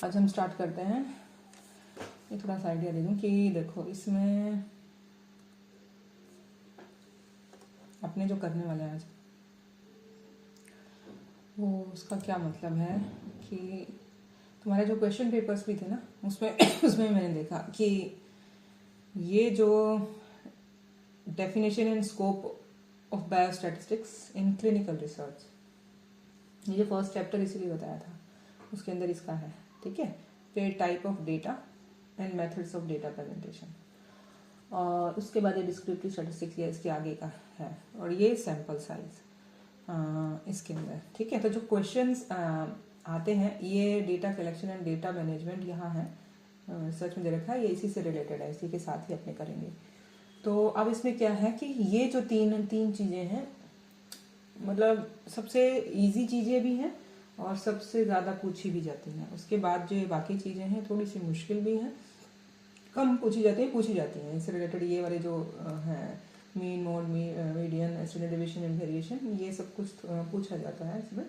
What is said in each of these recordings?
आज हम स्टार्ट करते हैं। ये थोड़ा सा आइडिया दे दूँ कि देखो इसमें अपने जो करने वाले हैं आज वो उसका क्या मतलब है कि तुम्हारे जो क्वेश्चन पेपर्स भी थे ना उसमें मैंने देखा कि ये जो definition and scope of biostatistics in clinical research, ये जो फर्स्ट चैप्टर इसीलिए बताया था, उसके अंदर इसका है। ठीक है, फिर type of data and methods of data presentation, और उसके बाद ये डिस्क्रिप्टिव स्टैटिस्टिक्स, ये इसके आगे का है, और ये सैंपल साइज इसके अंदर। ठीक है, तो जो क्वेश्चंस आते हैं ये data collection and data management यहाँ है, रिसर्च में दे रखा है, ये इसी से रिलेटेड है, इसी के साथ ही अपने करेंगे। तो अब इसमें क्या है कि ये जो तीन चीज़ें हैं, मतलब सबसे इजी चीज़ें भी हैं और सबसे ज़्यादा पूछी भी जाती हैं। उसके बाद जो ये बाकी चीज़ें हैं थोड़ी सी मुश्किल भी हैं, कम पूछी जाती हैं। इससे रिलेटेड ये वाले जो हैं mean, mode, median, standard deviation and variation, ये सब कुछ पूछा जाता है। इसमें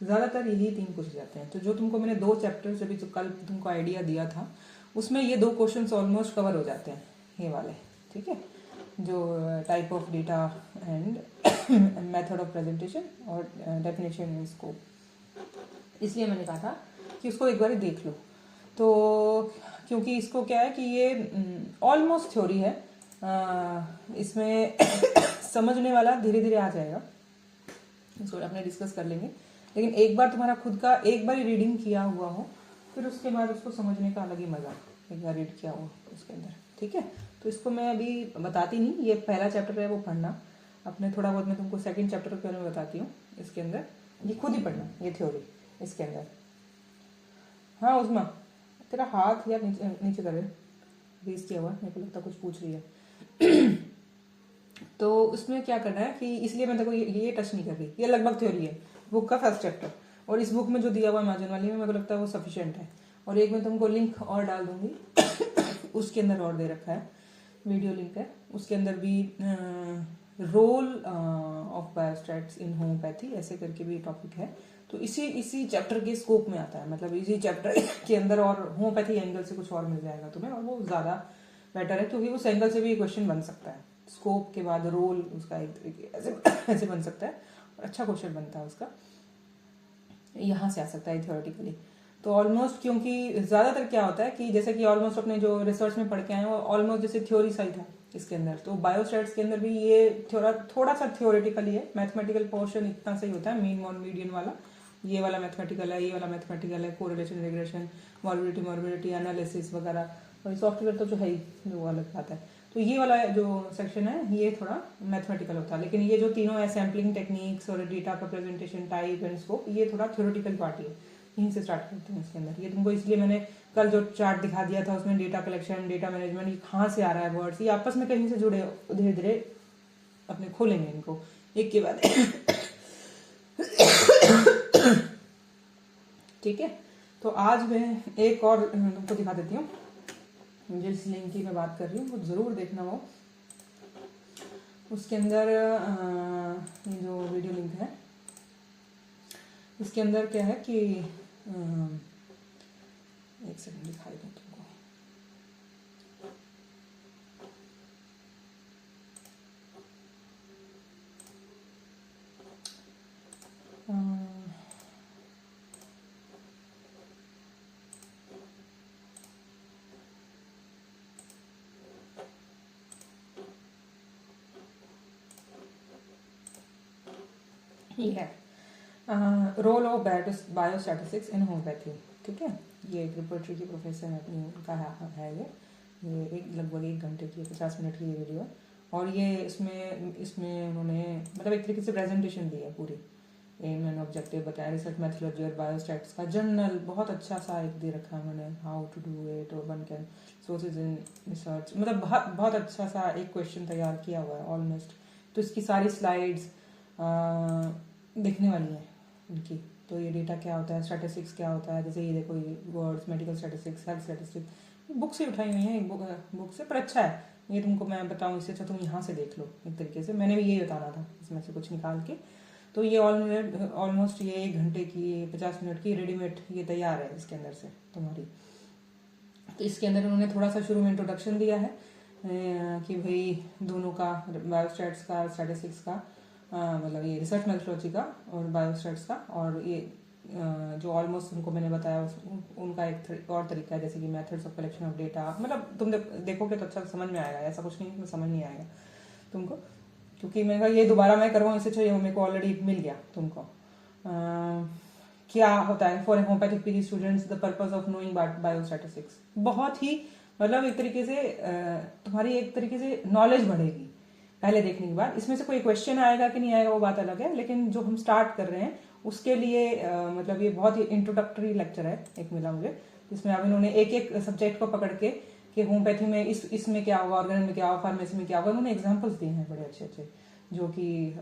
ज़्यादातर यही तीन पूछे जाते हैं। तो जो तुमको मैंने 2 चैप्टर्स अभी जो कल तुमको आइडिया दिया था, उसमें ये 2 क्वेश्चंस ऑलमोस्ट कवर हो जाते हैं, ये वाले। ठीक है, जो type of data and method of presentation और डेफिनेशन एंड स्कोप, इसलिए मैंने कहा था कि उसको एक बार देख लो। तो क्योंकि इसको क्या है कि ये ऑलमोस्ट थ्योरी है, इसमें समझने वाला धीरे धीरे आ जाएगा, इसको अपने डिस्कस कर लेंगे। लेकिन एक बार तुम्हारा खुद का एक बार रीडिंग किया हुआ हो, फिर उसके बाद उसको समझने का अलग ही मजा, एक बार रीड किया हो उसके अंदर। ठीक है, तो इसको मैं अभी बताती नहीं, ये पहला चैप्टर है वो पढ़ना अपने, थोड़ा बहुत मैं तुमको सेकंड चैप्टर के बारे में बताती हूँ। इसके अंदर ये खुद ही पढ़ना, ये थ्योरी इसके अंदर। हाँ उस्मा, तेरा हाथ यार नीचे करे, रेस किया हुआ, मेरे को लगता कुछ पूछ रही है। तो उसमें क्या करना है कि इसलिए मैं देखो ये टच नहीं कर रही, ये लगभग थ्योरी है बुक का फर्स्ट चैप्टर, और इस बुक में जो दिया हुआ इमेजिन वाली में मेरे को लगता है वो सफिशिएंट है। और एक मैं तुमको लिंक और डाल दूंगी उसके अंदर और दे रखा है, वीडियो लिंक है, उसके अंदर भी role of biostats in homeopathy ऐसे करके भी टॉपिक है। तो इसी चैप्टर के स्कोप में आता है, मतलब इसी चैप्टर के अंदर, और होम्योपैथी एंगल से कुछ और मिल जाएगा तुम्हें, और वो ज़्यादा बेटर है क्योंकि उस एंगल से भी क्वेश्चन बन सकता है। स्कोप के बाद रोल उसका एक ऐसे बन सकता है, और अच्छा क्वेश्चन बनता है उसका, यहाँ से आ सकता है थ्योरेटिकली। तो ऑलमोस्ट, क्योंकि ज़्यादातर क्या होता है कि जैसे कि ऑलमोस्ट अपने जो रिसर्च में पढ़ के आए हैं वो ऑलमोस्ट जैसे थ्योरी साइड था इसके अंदर, तो बायोस्टैट्स के अंदर भी ये थोड़ा सा थ्योरेटिकली है। मैथमेटिकल पोर्शन इतना सही होता है, मीन, मॉड, मीडियन वाला, ये वाला मैथमेटिकल है, ये वाला मैथमेटिकल है, कोरिलेशन, रिग्रेशन, मॉर्बिडिटी एनालिसिस वगैरह, और सॉफ्टवेयर तो जो है ही वो अलग बात है। तो ये वाला जो सेक्शन है ये थोड़ा मैथमेटिकल होता है, लेकिन ये जो तीनों है सैम्पलिंग टेक्निक्स और डेटा का प्रेजेंटेशन, टाइप एंड स्कोप, ये थोड़ा थ्योरेटिकल पार्ट है, यहीं से स्टार्ट करते हैं इसके अंदर। ये तुमको इसलिए मैंने कल जो चार्ट दिखा दिया था उसमें डेटा कलेक्शन, डेटा मैनेजमेंट, ये कहाँ से आ रहा है वर्ड्स, ये आपस में कहीं से जुड़े, धीरे धीरे अपने खोलेंगे इनको एक के बाद। ठीक है, तो आज मैं एक और तुमको दिखा देती हूँ, जिस लिंक की मैं बात कर रही हूँ वो ज़रूर देखना हो। उसके अंदर ये जो वीडियो लिंक है उसके अंदर क्या है कि एक सेकंड दिखाई दूँ तुमको। ये है role of biostatistics in homeopathy. ठीक है, ये त्रिपुटी की प्रोफेसर है अपनी, उनका है ये एक लगभग 1 घंटे की 50 मिनट की ये वीडियो है, और ये इसमें उन्होंने मतलब एक तरीके से प्रेजेंटेशन दी है पूरी, एम एंड ऑब्जेक्टिव बताया, रिसर्च मैथोलॉजी और बायोस्टैट्स का जर्नल बहुत अच्छा सा एक दे रखा है उन्होंने, हाउ टू डू इट और one can sources in research, मतलब बहुत अच्छा सा एक क्वेश्चन तैयार किया हुआ है ऑलमोस्ट। तो इसकी सारी स्लाइड्स दिखने वाली है उनकी। तो ये डेटा क्या होता है, स्टैटिस्टिक्स क्या होता है, जैसे ये देखो ये words, medical statistics, health statistics, book से उठाई हुई है, एक बुक से, पर अच्छा है ये, तुमको मैं बताऊँ इससे अच्छा तुम यहाँ से देख लो एक तरीके से, मैंने भी यही बताना था इसमें से कुछ निकाल के। तो ये ऑलमोस्ट ये 1 घंटे की 50 मिनट की रेडीमेड ये तैयार है इसके अंदर से तुम्हारी। तो इसके अंदर उन्होंने थोड़ा सा शुरू में इंट्रोडक्शन दिया है कि भाई दोनों का, बायोस्टैट्स का, स्टैटिस्टिक्स का, मतलब ये रिसर्च मेथोडोलॉजी का और बायोस्टैट्स का, और ये जो ऑलमोस्ट उनको मैंने बताया उनका एक और तरीका है, जैसे कि methods of collection of data. मतलब तुम देखोगे तो अच्छा समझ में आएगा, ऐसा कुछ नहीं है समझ नहीं आएगा तुमको, क्योंकि मैंने कहा ये दोबारा मैं करवाऊँ इससे चाहिए, मेरे को ऑलरेडी मिल गया तुमको। क्या होता है for homeopathic PG students the purpose of knowing biostatistics. बहुत ही मतलब एक तरीके से तुम्हारी एक तरीके से नॉलेज बढ़ेगी पहले देखने के बाद। इसमें से कोई क्वेश्चन आएगा कि नहीं आएगा वो बात अलग है, लेकिन जो हम स्टार्ट कर रहे हैं उसके लिए मतलब ये बहुत ही इंट्रोडक्टरी लेक्चर है एक मिला मुझे, जिसमें अब इन्होंने एक एक सब्जेक्ट को पकड़ के कि होम्योपैथी में इसमें क्या होगा, ऑर्गेन में क्या होगा, फार्मेसी में क्या होगा, उन्होंने एग्जाम्पल्स दिए हैं बड़े अच्छे अच्छे जो कि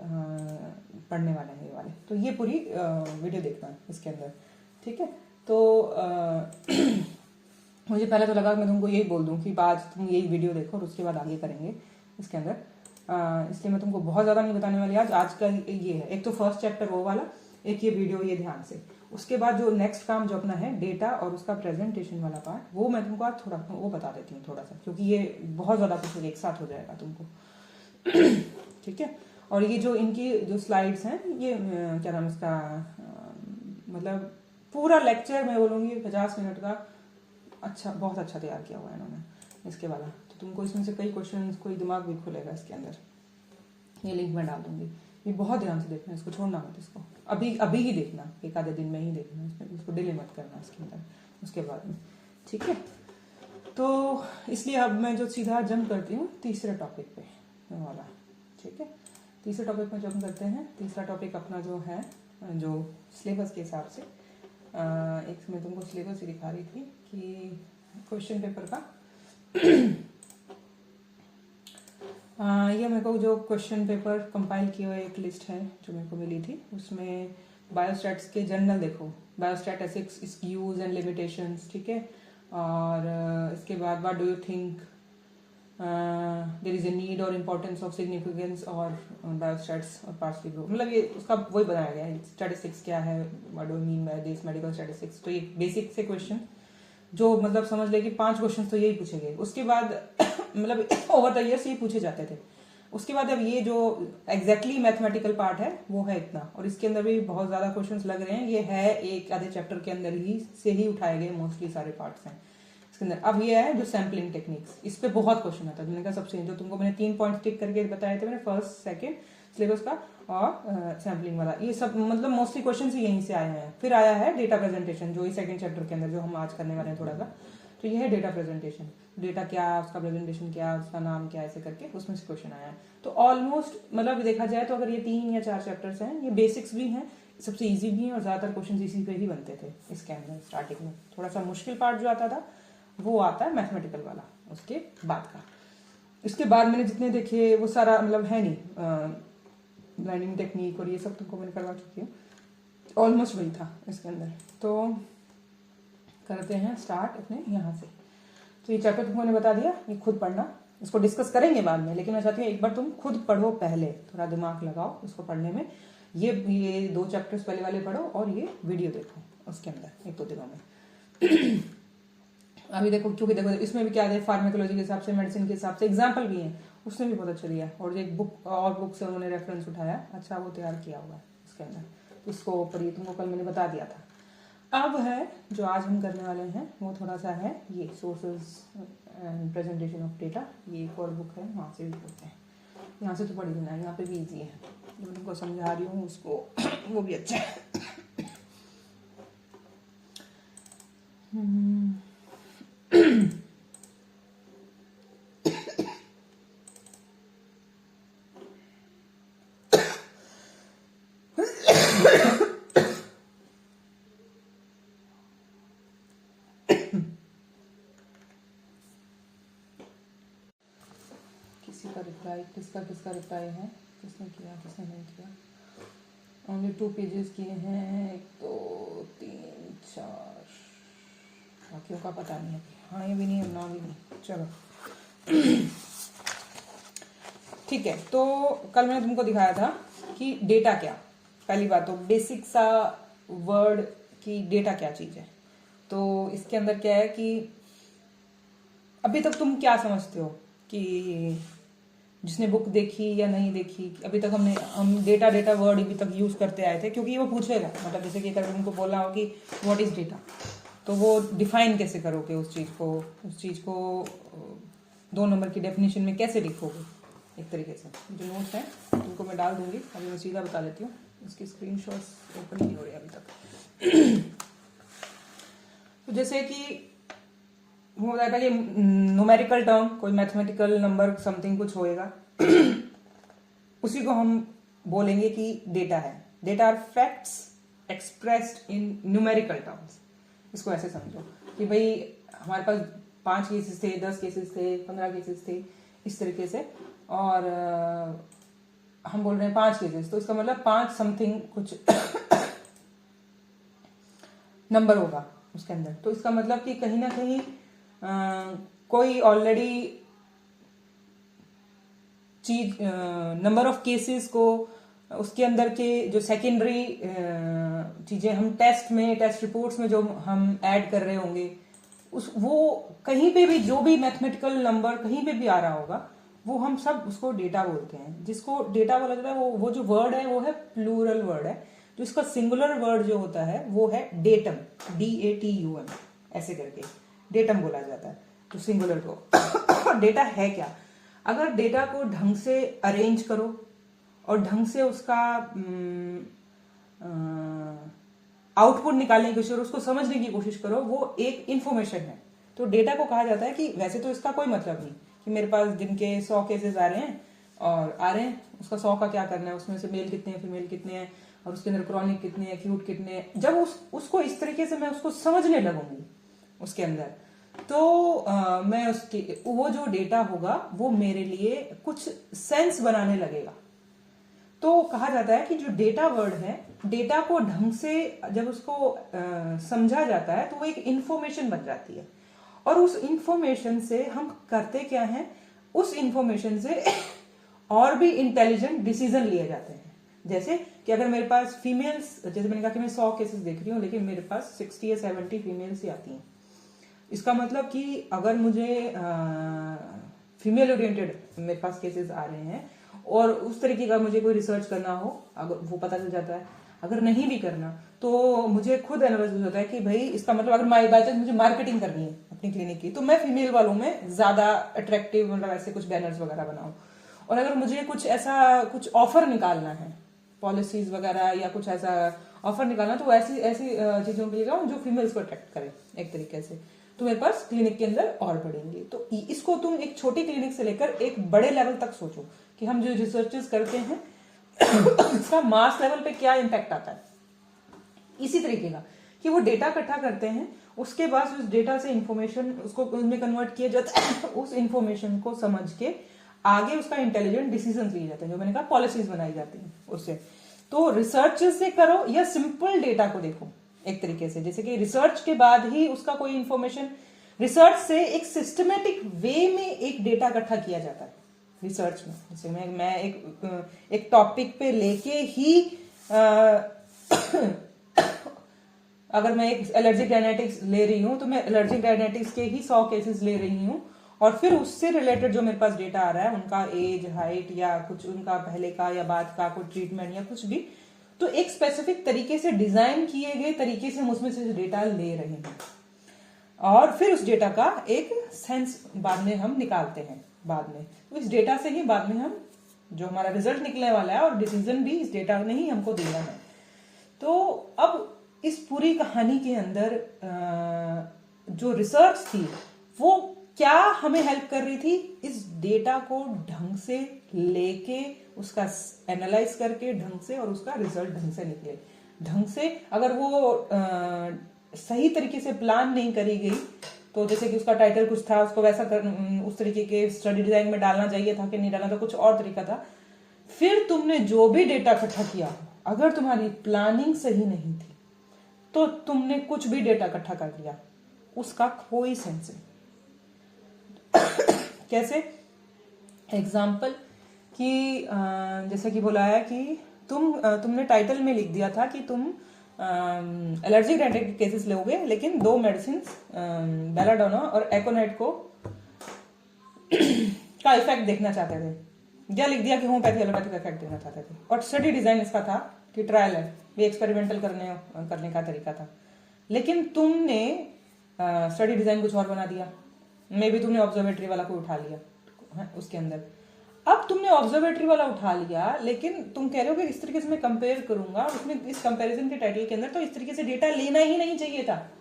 पढ़ने वाले हैं ये वाले। तो ये पूरी वीडियो देखना है इसके अंदर, ठीक है। तो मुझे पहले तो लगा मैं तुमको यही बोल दूं कि आज तुम यही वीडियो देखो और उसके बाद आगे करेंगे इसके अंदर, इसलिए मैं तुमको बहुत ज़्यादा नहीं बताने वाली आज का ये है। एक तो फर्स्ट चैप्टर वो वाला, एक ये वीडियो ये ध्यान से। उसके बाद जो नेक्स्ट काम जो अपना है डेटा और उसका प्रेजेंटेशन वाला पार्ट, वो मैं तुमको आज थोड़ा वो बता देती हूँ थोड़ा सा, क्योंकि ये बहुत ज़्यादा कुछ एक साथ हो जाएगा तुमको ठीक है। और ये जो इनकी जो स्लाइड्स हैं ये क्या नाम इसका, मतलब पूरा लेक्चर मैं बोलूँगी 50 मिनट का अच्छा, बहुत अच्छा तैयार किया हुआ है इन्होंने इसके वाला। तो तुमको इसमें से कई क्वेश्चन, कोई दिमाग भी खुलेगा इसके अंदर। ये लिंक मैं डाल दूंगी, ये बहुत ध्यान से देखना, इसको छोड़ना मत, इसको अभी ही देखना, एक आधे दिन में ही देखना, इसको डिले मत करना इसके अंदर उसके बाद में, ठीक है। तो इसलिए अब मैं जो सीधा जंप करती हूँ तीसरे टॉपिक पे वाला, ठीक है। तीसरे टॉपिक में जंप करते हैं। तीसरा टॉपिक अपना जो है जो सिलेबस के हिसाब से, एक मैं तुमको सिलेबस ही दिखा रही थी कि क्वेश्चन पेपर का ये मेरे को जो क्वेश्चन पेपर कंपाइल किए हुए एक लिस्ट है जो मेरे को मिली थी, उसमें बायोस्टैट्स के जनरल देखो, बायोस्टैटिस्टिक्स, इसकी यूज एंड लिमिटेशंस, ठीक है। और इसके बाद what do you think there is a need और इम्पोर्टेंस ऑफ सिग्निफिकेंस और बायोस्टैट्स और पार्ट्सली ग्रुप, मतलब ये उसका वही बनाया गया है। स्टैटिस्टिक्स क्या है, what do you mean by this, medical statistics. तो ये बेसिक से क्वेश्चन जो मतलब समझ ले कि 5 क्वेश्चन तो यही पूछे गए। उसके बाद मतलब ओवर द ईयर्स यही पूछे जाते थे। उसके बाद अब ये जो एग्जैक्टली मैथमेटिकल पार्ट है वो है इतना, और इसके अंदर भी बहुत ज्यादा क्वेश्चंस लग रहे हैं। ये है एक आधे चैप्टर के अंदर ही से ही उठाए गए मोस्टली सारे पार्ट्स हैं इसके अंदर। अब ये है जो सैम्पलिंग टेक्निक्स, इस पे बहुत क्वेश्चन आता है। मैंने कहा सबसे जो तुमको मैंने 3 पॉइंट टिक करके बताए थे मैंने, फर्स्ट सेकेंड सिलेबस का और सैम्पलिंग वाला, ये सब मतलब मोस्टली क्वेश्चन ही यहीं से आए हैं। फिर आया है डेटा प्रेजेंटेशन, जो ये सेकंड चैप्टर के अंदर जो हम आज करने वाले हैं थोड़ा सा। तो ये है डेटा प्रेजेंटेशन, डेटा क्या, उसका प्रेजेंटेशन क्या, उसका नाम क्या, ऐसे करके उसमें से क्वेश्चन आया है। तो ऑलमोस्ट मतलब देखा जाए तो अगर ये 3 या 4 चैप्टर्स हैं, ये बेसिक्स भी हैं, सबसे इजी भी हैं, और ज्यादातर क्वेश्चन इसी पे ही बनते थे इसके अंदर। स्टार्टिंग में थोड़ा सा मुश्किल पार्ट जो आता था वो आता है मैथमेटिकल वाला उसके बाद का। इसके बाद मैंने जितने देखे वो सारा मतलब है नहीं, ब्लाइंडिंग टेक्निक और ये सब तुमको मैंने करवा चुकी हूँ, ऑलमोस्ट वही था इसके अंदर। तो करते हैं स्टार्ट अपने यहाँ से। तो ये चैप्टर तुमको मैंने बता दिया, ये खुद पढ़ना, इसको डिस्कस करेंगे बाद में, लेकिन मैं चाहती हूँ एक बार तुम खुद पढ़ो, पहले थोड़ा दिमाग लगाओ इसको पढ़ने में। ये 2 चैप्टर्स पहले वाले पढ़ो और ये वीडियो देखो उसके अंदर 1-2 दिनों में अभी देखो, क्योंकि देखो इसमें भी क्या है, फार्मेकोलॉजी के हिसाब से, मेडिसिन के हिसाब से एग्जाम्पल भी है, उसने भी बहुत अच्छा दिया। और एक बुक और बुक से उन्होंने रेफरेंस उठाया, अच्छा वो तैयार किया हुआ है इसके अंदर। इसको पढ़िए, तुमको कल मैंने बता दिया था। अब है जो आज हम करने वाले हैं वो थोड़ा सा है ये sources and presentation of data. ये एक और बुक है, वहाँ से भी पढ़ते हैं, यहाँ से तो पढ़ी लेना, यहाँ पे भी ईजी है, जो तुमको समझा रही हूँ उसको वो भी अच्छा है। किसका रिप्लाई है, किसने किया किसने नहीं किया। ओनली 2 पेजेस किए हैं, 1 2 3 4, बाकियों का पता नहीं है। हाँ ये भी नहीं है, ना भी नहीं, चलो ठीक है। तो कल मैंने तुमको दिखाया था कि डेटा क्या, पहली बात तो बेसिक सा वर्ड की डेटा क्या चीज़ है। तो इसके अंदर क्या है कि अभी तक तुम क्या समझते हो कि जिसने बुक देखी या नहीं देखी, अभी तक हम डेटा वर्ड अभी तक यूज़ करते आए थे, क्योंकि वो पूछेगा, मतलब जैसे कि अगर उनको बोलना हो कि व्हाट इज़ डेटा, तो वो डिफाइन कैसे करोगे उस चीज़ को 2 नंबर की डेफिनेशन में कैसे लिखोगे। एक तरीके से जो नोट्स हैं उनको मैं डाल दूंगी, अभी मैं सीधा बता देती हूँ। इसकी स्क्रीनशॉट्स ओपन नहीं हो रही अभी तक। तो जैसे कि हो जाएगा ये न्यूमेरिकल टर्म, कोई मैथमेटिकल नंबर समथिंग कुछ होएगा, उसी को हम बोलेंगे कि डेटा है। Data are facts expressed in numerical terms. इसको ऐसे समझो कि भाई हमारे पास 5 केसेस थे, 10 केसेस थे, 15 केसेस थे, इस तरीके से, और हम बोल रहे हैं 5 केसेस, तो इसका मतलब 5 समथिंग कुछ नंबर होगा उसके अंदर। तो इसका मतलब कि कहीं ना कहीं कोई ऑलरेडी चीज, नंबर ऑफ केसेस को, उसके अंदर के जो सेकेंडरी चीजें हम टेस्ट रिपोर्ट्स में जो हम ऐड कर रहे होंगे, वो कहीं पे भी जो भी मैथमेटिकल नंबर कहीं पे भी आ रहा होगा, वो हम सब उसको डेटा बोलते हैं। जिसको डेटा बोला जाता है वो जो वर्ड है वो है प्लूरल वर्ड है। जो इसका सिंगुलर वर्ड जो होता है वो है डेटम, DATUM ऐसे करके डेटम बोला जाता है, तो सिंगुलर को। डेटा है क्या? अगर डेटा को ढंग से अरेंज करो और ढंग से उसका आउटपुट निकालने की कोशिश करो, उसको समझने की कोशिश करो, वो एक इंफॉर्मेशन है। तो डेटा को कहा जाता है कि वैसे तो इसका कोई मतलब नहीं कि मेरे पास दिन के 100 केसेस आ रहे हैं, उसका 100 का क्या करना है, उसमें से मेल कितने हैं, फीमेल कितने हैं, और उसके अंदर क्रॉनिक कितने हैं, एक्यूट कितने हैं। जब उसको इस तरीके से मैं उसको समझने लगूंगी उसके अंदर, तो मैं उसकी वो जो डेटा होगा वो मेरे लिए कुछ सेंस बनाने लगेगा। तो कहा जाता है कि जो डेटा वर्ड है, डेटा को ढंग से जब उसको समझा जाता है तो वो एक इंफॉर्मेशन बन जाती है। और उस इंफॉर्मेशन से हम करते क्या है, उस इंफॉर्मेशन से और भी इंटेलिजेंट डिसीजन लिए जाते हैं। जैसे कि अगर मेरे पास फीमेल्स, जैसे मैंने कहा कि मैं 100 केसेस देख रही हूँ, लेकिन मेरे पास 60 या 70 फीमेल्स ही आती हैं। इसका मतलब कि अगर मुझे फीमेल ओरिएंटेड मेरे पास केसेस आ रहे हैं और उस तरीके का मुझे कोई रिसर्च करना हो, अगर वो पता चल जाता है। अगर नहीं भी करना तो मुझे खुद एनालिसिस होता है कि भाई इसका मतलब अगर बाई चांस मुझे मार्केटिंग करनी है अपनी क्लिनिक की, तो मैं फीमेल वालों में ज्यादा अट्रैक्टिव, मतलब ऐसे कुछ बैनर्स वगैरह बनाऊं। और अगर मुझे कुछ ऐसा कुछ ऑफर निकालना है, पॉलिसीज वगैरह या कुछ ऐसा ऑफर निकालना, तो ऐसी ऐसी चीजों के लिए जाऊं जो फीमेल्स को अट्रैक्ट करे एक तरीके से, तो मेरे पास क्लिनिक के अंदर और बढ़ेंगे। तो इसको तुम एक छोटी क्लिनिक से लेकर एक बड़े लेवल तक सोचो कि हम जो रिसर्चेस करते हैं इसका मास लेवल पे क्या इम्पैक्ट आता है। इसी तरीके का कि वो डेटा इकट्ठा करते हैं, उसके बाद उस डेटा से इंफॉर्मेशन उसको उसमें कन्वर्ट किया जाता है, उस इंफॉर्मेशन को समझ के आगे उसका इंटेलिजेंट डिसीजन लिए जाते हैं, जो मैंने कहा पॉलिसीज बनाई जाती हैं उससे। तो रिसर्च से करो या सिंपल डेटा को देखो एक तरीके से, जैसे कि रिसर्च के बाद ही उसका कोई इंफॉर्मेशन, रिसर्च से एक सिस्टमेटिक वे में एक डेटा इकट्ठा किया जाता है रिसर्च में। जैसे मैं एक टॉपिक पे लेके ही अगर मैं एक एलर्जिक डायनेटिक्स ले रही हूं, तो मैं एलर्जिक डायनेटिक्स के ही 100 केसेस ले रही हूं, और फिर उससे रिलेटेड जो मेरे पास डेटा आ रहा है, उनका एज, हाइट या कुछ उनका पहले का या बाद का कुछ ट्रीटमेंट या कुछ भी, तो एक स्पेसिफिक तरीके से डिजाइन किए गए तरीके से हम उसमें से डेटा ले रहे हैं, और फिर उस डेटा का एक सेंस बाद में हम निकालते हैं बाद में। तो इस डेटा से ही बाद में हम जो हमारा रिजल्ट निकलने वाला है और डिसीजन भी इस डेटा ने ही हमको देना है। तो अब इस पूरी कहानी के अंदर जो रिसर्च थी वो क्या हमें हेल्प कर रही थी, इस डेटा को ढंग से लेके उसका एनालाइज करके ढंग से, और उसका रिजल्ट ढंग से निकले ढंग से। अगर वो सही तरीके से प्लान नहीं करी गई, तो जैसे कि उसका टाइटल कुछ था, उसको वैसा उस तरीके के स्टडी डिजाइन में डालना चाहिए था कि नहीं डालना था, कुछ और तरीका था। फिर तुमने जो भी डेटा इकट्ठा किया, अगर तुम्हारी प्लानिंग सही नहीं थी तो तुमने कुछ भी डेटा इकट्ठा कर लिया, उसका कोई सेंस नहीं। कैसे? एग्जाम्पल कि जैसे कि बोला है कि तुमने टाइटल में लिख दिया था कि तुम एलर्जिक रेनिटिक के केसेस लोगे, लेकिन 2 मेडिसिन बेलाडोना और एकोनाइट को का इफेक्ट देखना चाहते थे, या लिख दिया कि होम्योपैथी एलोपैथी का इफेक्ट देखना चाहते थे। और स्टडी डिजाइन इसका था कि ट्रायल है, ये एक्सपेरिमेंटल करने का तरीका था। लेकिन तुमने स्टडी डिजाइन कुछ और बना दिया, मे भी तुमने ऑब्जर्वेटरी वाला को उठा लिया उसके अंदर। अब तुमने ऑब्जर्वेटरी वाला उठा लिया, लेकिन तुम कह रहे हो कि इस तरीके से मैं कंपेयर करूंगा, उसमें इस कंपैरिजन के टाइटल के अंदर तो इस तरीके से डेटा लेना ही नहीं चाहिए था।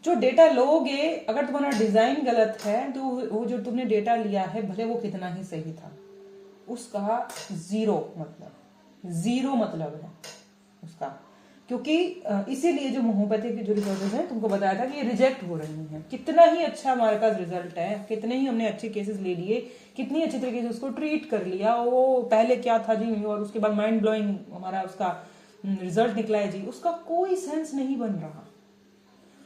जो डेटा लोगे, अगर तुम्हारा डिजाइन गलत है तो वो जो तुमने डेटा लिया है, भले वो कितना ही सही था, उसका जीरो मतलब है उसका। क्योंकि इसीलिए जो होम्योपैथी की जो रिसर्चेस हैं, तुमको बताया था कि ये रिजेक्ट हो रही हैं। कितना ही अच्छा हमारे पास रिजल्ट है, कितने ही हमने अच्छे केसेस ले लिए, कितनी अच्छी तरीके से उसको ट्रीट कर लिया, वो पहले क्या था जी, और उसके बाद माइंड ब्लोइंग हमारा उसका रिजल्ट निकला है जी, उसका कोई सेंस नहीं बन रहा।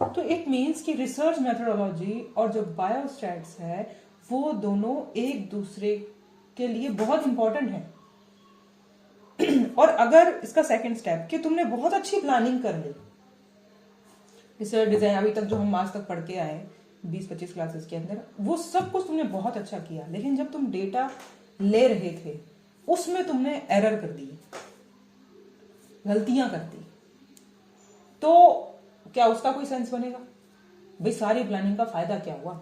तो इट मीन्स कि रिसर्च मेथोडोलॉजी और जो बायोस्टैट्स है, वो दोनों एक दूसरे के लिए बहुत इंपॉर्टेंट है। और अगर इसका सेकंड स्टेप कि तुमने बहुत अच्छी प्लानिंग कर ली, रिसर्च डिजाइन अभी तक जो हम आज तक पढ़ के आए 20-25 क्लासेस के अंदर, वो सब कुछ तुमने बहुत अच्छा किया, लेकिन जब तुम डेटा ले रहे थे उसमें तुमने एरर कर दी, गलतियां कर दी, तो क्या उसका कोई सेंस बनेगा? भाई सारी प्लानिंग का फायदा क्या हुआ?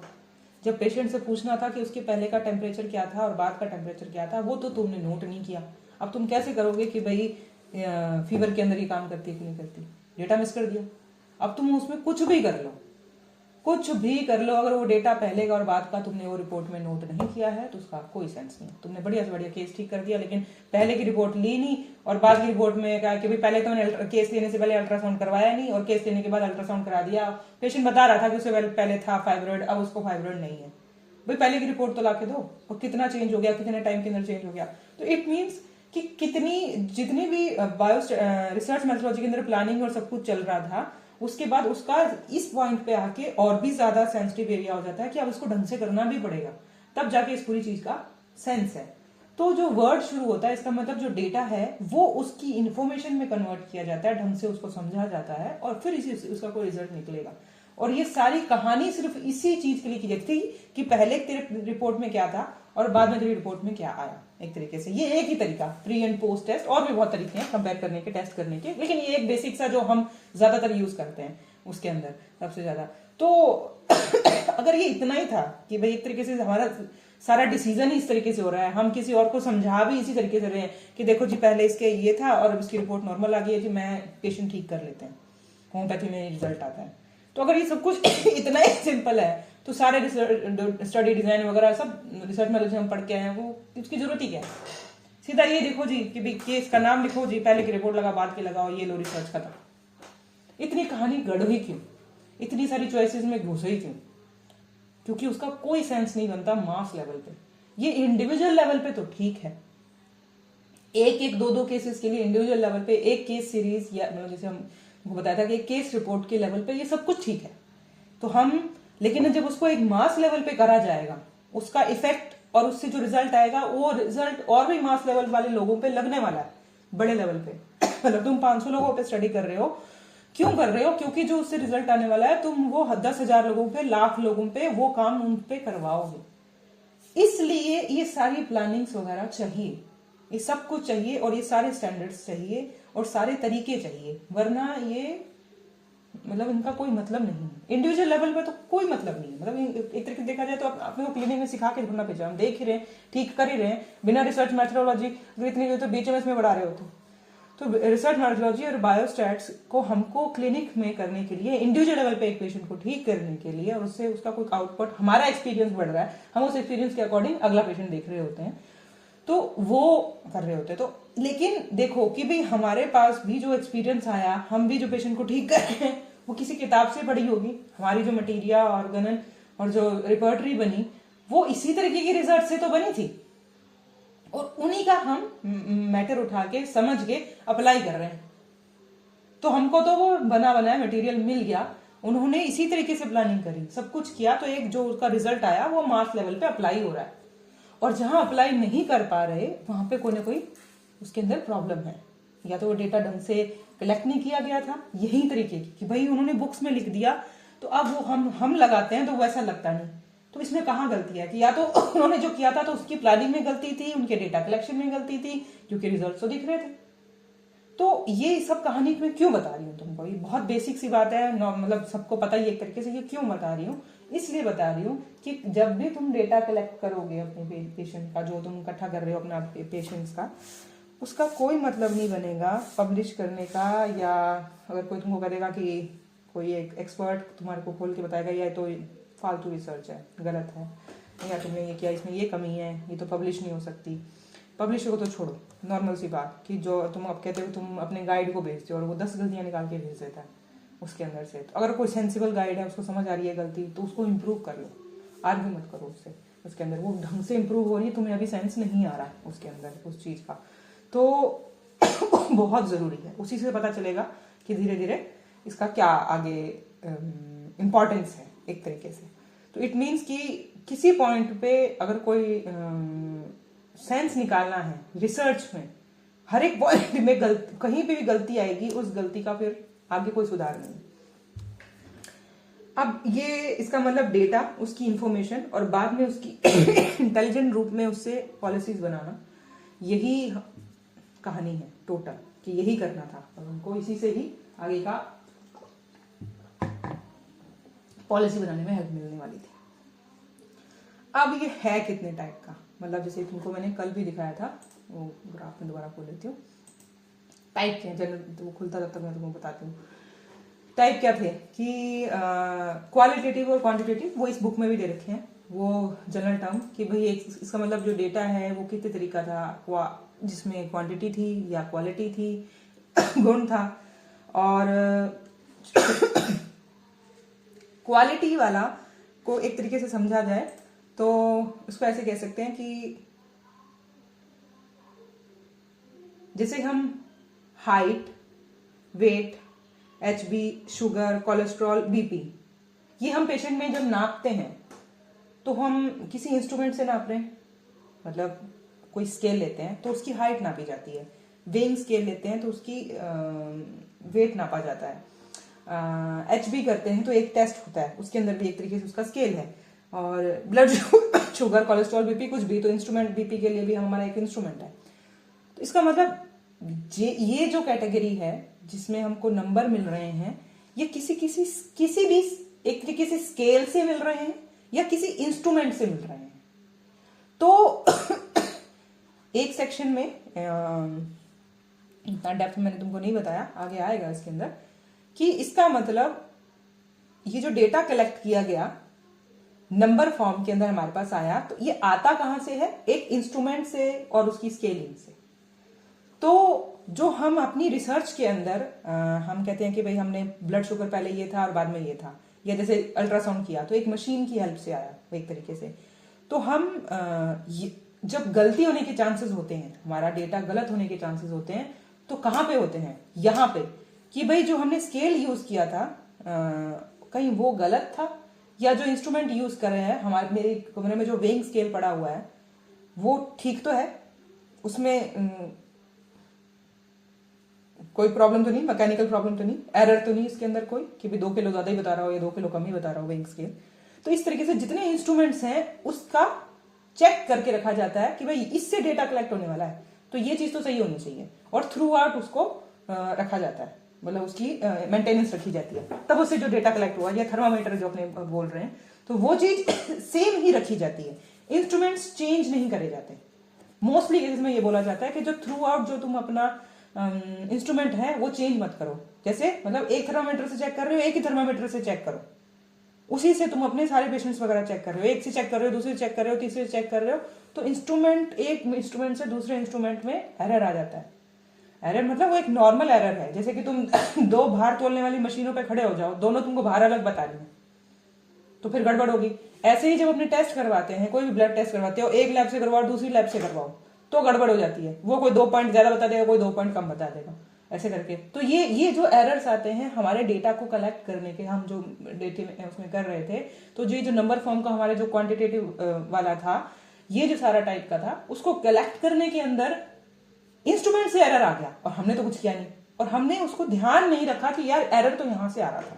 जब पेशेंट से पूछना था कि उसके पहले का टेम्परेचर क्या था और बाद का टेम्परेचर क्या था, वो तो तुमने नोट नहीं किया। अब तुम कैसे करोगे कि भाई फीवर के अंदर ये काम करती है कि नहीं करती? डेटा मिस कर दिया। अब तुम उसमें कुछ भी कर लो, अगर वो डेटा पहले का और बाद का तुमने वो रिपोर्ट में नोट नहीं किया है तो उसका कोई सेंस नहीं। तुमने बढ़िया से बढ़िया केस ठीक कर दिया, लेकिन पहले की रिपोर्ट ली नहीं और बाद की रिपोर्ट में कहा कि भाई पहले तो मैंने केस लेने से पहले अल्ट्रासाउंड करवाया नहीं, और केस लेने के बाद अल्ट्रासाउंड करा दिया। पेशेंट बता रहा था कि उसे पहले था फाइब्रॉइड, अब उसको फाइब्रॉइड नहीं है। भाई पहले की रिपोर्ट तो ला के दो, और कितना चेंज हो गया, कितने टाइम के अंदर चेंज हो गया। तो इट मीन्स कि जितनी भी बायो रिसर्च मेथोडोलॉजी के अंदर प्लानिंग और सब कुछ चल रहा था, उसके बाद उसका इस पॉइंट पे आके और भी ज्यादा सेंसिटिव एरिया हो जाता है कि अब इसको ढंग से करना भी पड़ेगा, तब जाके इस पूरी चीज का सेंस है। तो जो वर्ड शुरू होता है, इसका मतलब जो डेटा है वो उसकी इंफॉर्मेशन में कन्वर्ट किया जाता है, ढंग से उसको समझा जाता है, और फिर इसी उसका कोई रिजल्ट निकलेगा। और ये सारी कहानी सिर्फ इसी चीज के लिए की जाती थी कि पहले तेरे रिपोर्ट में क्या था और बाद में तेरी रिपोर्ट में क्या आया। एक तरीके से ये एक ही तरीका, प्री एंड पोस्ट टेस्ट, और भी बहुत तरीके हैं कंपेयर करने के, टेस्ट करने के, लेकिन ये एक बेसिक सा जो हम ज्यादातर यूज करते हैं उसके अंदर सबसे ज्यादा। तो अगर ये इतना ही था कि भाई एक तरीके से हमारा सारा डिसीजन ही इस तरीके से हो रहा है, हम किसी और को समझा भी इसी तरीके से रहे हैं कि देखो जी पहले इसके ये था और अब इसकी रिपोर्ट नॉर्मल आ गई है जी, मैं पेशेंट ठीक कर लेते हैं, होम्योपैथी में रिजल्ट आता है। तो अगर ये सब कुछ इतना ही सिंपल है तो सारे स्टडी डिजाइन वगैरह सब रिसर्च में हम पढ़ के आए हैं, वो उसकी जरूरत ही क्या है? सीधा ये देखो जी कि भाई केस का नाम लिखो जी, पहले की रिपोर्ट लगा, बाद की लगाओ, ये लो रिसर्च खत्म। इतनी कहानी गढ़ी क्यों? इतनी सारी चॉइसेस में घुसे क्यों? क्योंकि उसका कोई सेंस नहीं बनता मास लेवल पे। ये इंडिविजुअल लेवल पे तो ठीक है, एक दो केसेस के लिए इंडिविजुअल लेवल पे एक केस सीरीज, या मतलब जैसे हम बताया था कि केस रिपोर्ट के लेवल पे ये सब कुछ ठीक है, तो हम, लेकिन जब उसको एक मास लेवल पे करा जाएगा, उसका इफेक्ट और उससे जो रिजल्ट आएगा वो रिजल्ट और भी मास लेवल वाले लोगों पे लगने वाला है, बड़े लेवल पे। मतलब तुम 500 लोगों पे स्टडी कर रहे हो, क्यों कर रहे हो? क्योंकि जो उससे रिजल्ट आने वाला है, तुम वो 10,000 लोगों पे, लाख लोगों पे वो काम उन पे करवाओगे। इसलिए ये सारी प्लानिंग्स वगैरह चाहिए, ये सब कुछ चाहिए, और ये सारे स्टैंडर्ड्स चाहिए और सारे तरीके चाहिए, वरना ये मतलब इनका कोई मतलब नहीं है। इंडिविजुअल लेवल पे तो कोई मतलब नहीं है। मतलब एक तरीके देखा जाए तो अपने को क्लिनिक में सिखा के ढूंढना पड़ेगा, हम देख ही रहे हैं, ठीक कर ही रहे हैं, बिना रिसर्च मेथोडोलॉजी इतनी तो बीएचएमएस में बढ़ा रहे हो तो रिसर्च मेथोडोलॉजी और बायोस्टैट्स को हमको क्लिनिक में करने के लिए, इंडिविजुअल लेवल पे एक पेशेंट को ठीक करने के लिए, और उससे उसका कोई आउटपुट, हमारा एक्सपीरियंस बढ़ रहा है, हम उस एक्सपीरियंस के अकॉर्डिंग अगला पेशेंट देख रहे होते हैं, तो वो कर रहे होते हैं। तो लेकिन देखो कि भाई हमारे पास भी जो एक्सपीरियंस आया, हम भी जो पेशेंट को ठीक कर रहे हैं, वो किसी किताब से पढ़ी होगी, हमारी जो मटीरिया ऑर्गन और जो रिपर्टरी बनी वो इसी तरीके की रिसर्च से तो बनी थी, और उन्हीं का हम मैटर उठा के समझ के अप्लाई कर रहे हैं। तो हमको तो वो बना बनाया मटेरियल मिल गया, उन्होंने इसी तरीके से प्लानिंग करी, सब कुछ किया, तो एक जो उसका रिजल्ट आया वो मास लेवल पे अप्लाई हो रहा है। और जहां अप्लाई नहीं कर पा रहे वहां पे कोई ना कोई उसके अंदर प्रॉब्लम है, या तो वो डेटा ढंग से कलेक्ट नहीं किया गया था, यही तरीके की कि भाई उन्होंने बुक्स में लिख दिया तो अब वो हम लगाते हैं तो वैसा लगता नहीं। तो इसमें कहाँ गलती है कि या तो उन्होंने जो किया था तो उसकी प्लानिंग में गलती थी, उनके डेटा कलेक्शन में गलती थी, क्योंकि रिजल्ट तो दिख रहे थे। तो ये सब कहानी मैं क्यों बता रही हूँ तुमको, ये बहुत बेसिक सी बात है, मतलब सबको पता ही एक तरीके से। ये क्यों बता रही हूँ, इसलिए बता रही हूँ कि जब भी तुम डेटा कलेक्ट करोगे अपने पेशेंट का, जो तुम इकट्ठा कर रहे हो अपना पेशेंट्स का, उसका कोई मतलब नहीं बनेगा पब्लिश करने का, या अगर कोई तुमको कहेगा कि कोई एक एक्सपर्ट तुम्हारे को खोल के बताएगा या तो फालतू रिसर्च है, गलत है, या तुमने ये किया, इसमें ये कमी है, ये तो पब्लिश नहीं हो सकती। पब्लिश हो तो छोड़ो, नॉर्मल सी बात कि जो तुम अब कहते हो तुम अपने गाइड को भेजते हो और वो 10 गलतियां निकाल के भेज देता है उसके अंदर से। तो अगर कोई सेंसिबल गाइड है, उसको समझ आ रही है गलती, तो उसको इम्प्रूव कर लो, आर्ग्यू मत करो उससे। उसके अंदर वो ढंग से इम्प्रूव हो रही है, तुम्हें अभी सेंस नहीं आ रहा है उसके अंदर उस चीज़ का, तो बहुत ज़रूरी है। उसी से पता चलेगा कि धीरे धीरे इसका क्या आगे इम्पोर्टेंस है एक तरीके से। तो इट मीन्स कि किसी पॉइंट पे अगर कोई सेंस निकालना है रिसर्च में, हर एक पॉइंट में कहीं पे भी गलती आएगी, उस गलती का फिर आगे कोई सुधार नहीं। अब ये इसका मतलब डेटा, उसकी इंफॉर्मेशन और बाद में उसकी इंटेलिजेंट रूप में उससे पॉलिसीज बनाना, यही कहानी है टोटल, कि यही करना था और उनको इसी से ही आगे का पॉलिसी बनाने में हेल्प मिलने वाली थी। अब ये है कितने टाइप का, मतलब जैसे तुमको मैंने कल भी दिखाया था, वो ग्राफ में दोबारा खोल लेती हूँ। टाइप क्या जनरल, तो वो खुलता तब तक मैं तुमको बताती हूँ। टाइप क्या थे कि क्वालिटेटिव और क्वांटिटेटिव, वो इस बुक में भी दे रखे हैं, वो जनरल टर्म कि भाई इसका मतलब जो डेटा है वो कितने तरीका था, जिसमें क्वांटिटी थी या क्वालिटी थी, गुण था। और क्वालिटी वाला को एक तरीके से समझा जाए तो उसको ऐसे कह सकते हैं कि जैसे हम height, weight, HB, sugar, cholesterol, BP, ये हम पेशेंट में जब नापते हैं तो हम किसी इंस्ट्रूमेंट से नाप रहे हैं, मतलब कोई स्केल लेते हैं तो उसकी हाइट नापी जाती है, वेइंग स्केल लेते हैं तो उसकी वेट नापा जाता है, HB करते हैं तो एक टेस्ट होता है, उसके अंदर भी एक तरीके से उसका स्केल है, और ब्लड शुगर, कोलेस्ट्रॉल, BP कुछ भी, तो इंस्ट्रूमेंट BP के लिए भी हमारा एक इंस्ट्रूमेंट है। तो इसका मतलब ये जो कैटेगरी है जिसमें हमको नंबर मिल रहे हैं, ये किसी भी एक तरीके से स्केल से मिल रहे हैं या किसी इंस्ट्रूमेंट से मिल रहे हैं। तो एक सेक्शन में इतना डेप्थ मैंने तुमको नहीं बताया, आगे आएगा इसके अंदर, कि इसका मतलब ये जो डेटा कलेक्ट किया गया नंबर फॉर्म के अंदर हमारे पास आया, तो ये आता कहां से है, एक इंस्ट्रूमेंट से और उसकी स्केलिंग से। तो जो हम अपनी रिसर्च के अंदर हम कहते हैं कि भाई हमने ब्लड शुगर पहले ये था और बाद में ये था, या जैसे अल्ट्रासाउंड किया तो एक मशीन की हेल्प से आया एक तरीके से। तो हम जब गलती होने के चांसेस होते हैं, हमारा डेटा गलत होने के चांसेस होते हैं, तो कहाँ पे होते हैं, यहाँ पे, कि भाई जो हमने स्केल यूज किया था कहीं वो गलत था, या जो इंस्ट्रूमेंट यूज कर रहे हैं मेरे कमरे में जो वेइंग स्केल पड़ा हुआ है वो ठीक तो है, उसमें कोई प्रॉब्लम तो नहीं, मैकेनिकल प्रॉब्लम तो नहीं, एरर तो नहीं इसके अंदर कोई कि भाई 2 किलो ज्यादा ही बता रहा हो या 2 किलो कम ही बता रहा हो वेइंग स्केल। तो इस तरीके से जितने इंस्ट्रूमेंट्स हैं उसका चेक करके रखा जाता है कि भाई इससे डेटा कलेक्ट होने वाला है तो ये चीज तो सही होनी चाहिए, और थ्रू आउट उसको रखा जाता है, मतलब उसकी मेंटेनेंस रखी जाती है, तब उससे जो डेटा कलेक्ट हुआ, या थर्मामीटर जो अपने बोल रहे हैं, तो वो चीज सेम ही रखी जाती है, इंस्ट्रूमेंट्स चेंज नहीं करे जाते। मोस्टली केसेस में ये बोला जाता है कि जो थ्रू आउट जो तुम अपना इंस्ट्रूमेंट है वो चेंज मत करो, जैसे मतलब एक थर्मामीटर से चेक कर रहे हो, एक ही थर्मामीटर से चेक करो, उसी से तुम अपने सारे पेशेंट्स वगैरह चेक कर रहे हो, एक से चेक कर रहे हो, दूसरे से चेक कर रहे हो, तीसरे से चेक कर रहे हो, तो इंस्ट्रूमेंट, एक इंस्ट्रूमेंट से दूसरे इंस्ट्रूमेंट में एरर आ जाता है। एरर मतलब वो एक नॉर्मल एरर है, जैसे कि तुम 2 भार तोलने वाली मशीनों पे खड़े हो जाओ, दोनों तुमको भार अलग बता रही है तो फिर गड़बड़ होगी। ऐसे ही जब अपने टेस्ट करवाते हैं, कोई भी ब्लड टेस्ट करवाते हो, एक लैब से करवाओ दूसरी लैब से करवाओ तो गड़बड़ हो जाती है, वो कोई 2 पॉइंट ज्यादा बता देगा, कोई 2 पॉइंट कम बता देगा, ऐसे करके। तो ये जो एरर्स आते हैं हमारे डेटा को कलेक्ट करने के, हम जो डेटे उसमें कर रहे थे, तो ये जो नंबर फॉर्म का हमारे जो क्वांटिटेटिव वाला था, ये जो सारा टाइप का था, उसको कलेक्ट करने के अंदर इंस्ट्रूमेंट से एरर आ गया और हमने तो कुछ किया नहीं, और हमने उसको ध्यान नहीं रखा कि यार एरर तो यहां से आ रहा था,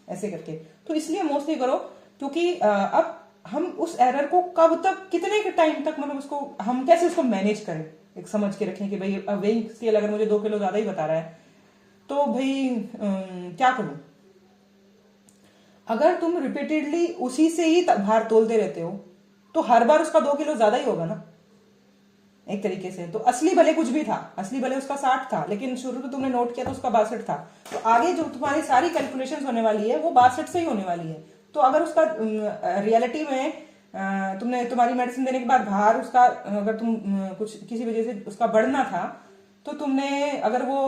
ऐसे करके। तो इसलिए मोस्टली करो, क्योंकि अब हम उस एरर को कब तक, कितने के टाइम तक, मतलब उसको हम कैसे उसको मैनेज करें, एक समझ के रखें कि भाई वेइंग स्केल अगर मुझे 2 किलो ज्यादा ही बता रहा है तो भाई क्या करूं। अगर तुम रिपीटेडली उसी से ही भार तोलते रहते हो तो हर बार उसका 2 किलो ज्यादा ही होगा ना, एक तरीके से। तो असली भले कुछ भी था, असली भले उसका 60 था, लेकिन शुरू में तुमने नोट किया तो उसका 62 था, तो आगे जो तुम्हारी सारी कैलकुलेशंस होने वाली है वो 62 से ही होने वाली है। तो अगर उसका रियलिटी में तुमने, तुम्हारी मेडिसिन देने के बाद भार उसका, अगर तुम कुछ किसी वजह से उसका बढ़ना था, तो तुमने अगर वो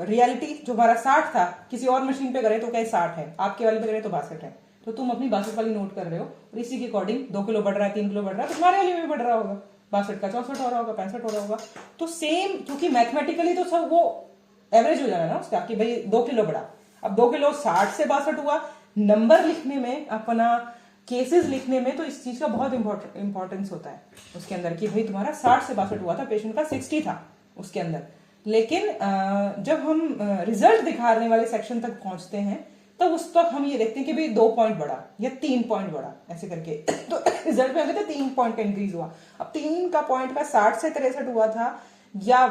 रियलिटी जो हमारा 60 था किसी और मशीन पे करे तो क्या 60 है, आपके वाले पे करे तो 62 है, तो तुम अपनी 62 वाली नोट कर रहे हो और इसी के अकॉर्डिंग 2 किलो बढ़ रहा है, 3 किलो बढ़ रहा है, तो तुम्हारे वाले में भी बढ़ रहा होगा, 62 का 64 हो रहा होगा, 65 हो रहा होगा। तो सेम, क्योंकि मैथमेटिकली तो सब वो एवरेज हो जाएगा ना उसका, कि भाई 2 किलो बढ़ा, अब 2 किलो 60 से 62 हुआ। नंबर लिखने में, अपना केसेस लिखने में तो इस चीज का बहुत इंपॉर्टेंस होता है उसके अंदर, कि भाई तुम्हारा 60 से 62 हुआ था, पेशेंट का 60 था उसके अंदर। लेकिन जब हम रिजल्ट दिखाने वाले सेक्शन तक पहुंचते हैं तो उस तक हम ये देखते हैं कि भाई 2 पॉइंट बढ़ा या 3 पॉइंट बढ़ा, ऐसे करके। तो रिजल्ट में हमें 3 पॉइंट का इंक्रीज हुआ। अब 3 का पॉइंट का 60 से 63 हुआ था या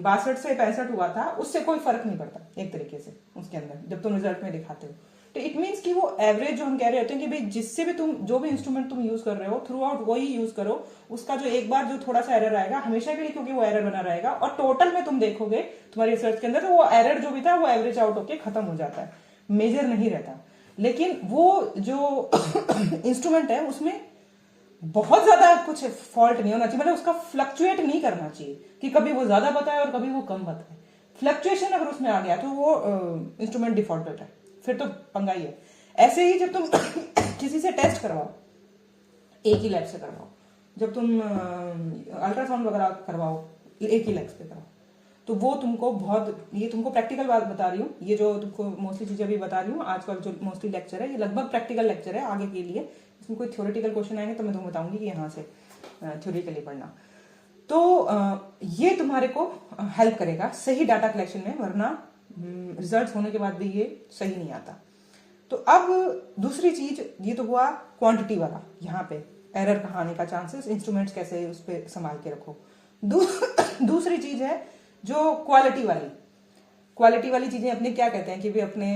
62 से 65 हुआ था, उससे कोई फर्क नहीं पड़ता एक तरीके से उसके अंदर, जब तुम रिजल्ट में दिखाते हो। तो इट मीन्स कि वो एवरेज जो हम कह रहे होते हैं कि भाई जिससे भी तुम, जो भी इंस्ट्रूमेंट तुम यूज कर रहे हो, थ्रू आउट वही यूज करो। उसका जो एक बार जो थोड़ा सा एरर आएगा हमेशा के लिए, क्योंकि वो एरर बना रहेगा, और टोटल में तुम देखोगे तुम्हारी रिसर्च के अंदर तो वो एरर जो भी था वो एवरेज आउट होके खत्म हो जाता है, मेजर नहीं रहता। लेकिन वो जो इंस्ट्रूमेंट है उसमें बहुत ज्यादा कुछ फॉल्ट नहीं होना चाहिए, मतलब उसका फ्लक्चुएट नहीं करना चाहिए कि कभी वो ज्यादा बताए और कभी वो कम बताए। फ्लक्चुएशन अगर उसमें आ गया तो वो इंस्ट्रूमेंट डिफॉल्टेड है, फिर तो पंगा ही है। ऐसे ही जब तुम किसी से टेस्ट करवाओ, एक ही लैब से करवाओ, जब तुम अल्ट्रासाउंड वगैरह करवाओ एक ही लैब पे कराओ, तो वो तुमको बहुत, ये तुमको प्रैक्टिकल बात बता रही हूँ, ये जो तुमको मोस्टली चीजें अभी बता रही हूँ आजकल जो मोस्टली लेक्चर है, ये लगभग प्रैक्टिकल लेक्चर है आगे के लिए। इसमें कोई थ्योरेटिकल क्वेश्चन आएंगे तो मैं तुम्हें बताऊंगी कि यहाँ से थ्योरेटिकली पढ़ना। तो ये तुम्हारे को हेल्प करेगा सही डाटा कलेक्शन में, वरना रिजल्ट होने के बाद भी ये सही नहीं आता। तो अब दूसरी चीज, ये तो हुआ क्वांटिटी वाला, यहाँ पे एरर कहाँ आने का चांसेस, इंस्ट्रूमेंट्स कैसे उस पर संभाल के रखो। दूसरी चीज है जो क्वालिटी वाली चीजें अपने क्या कहते हैं कि भाई अपने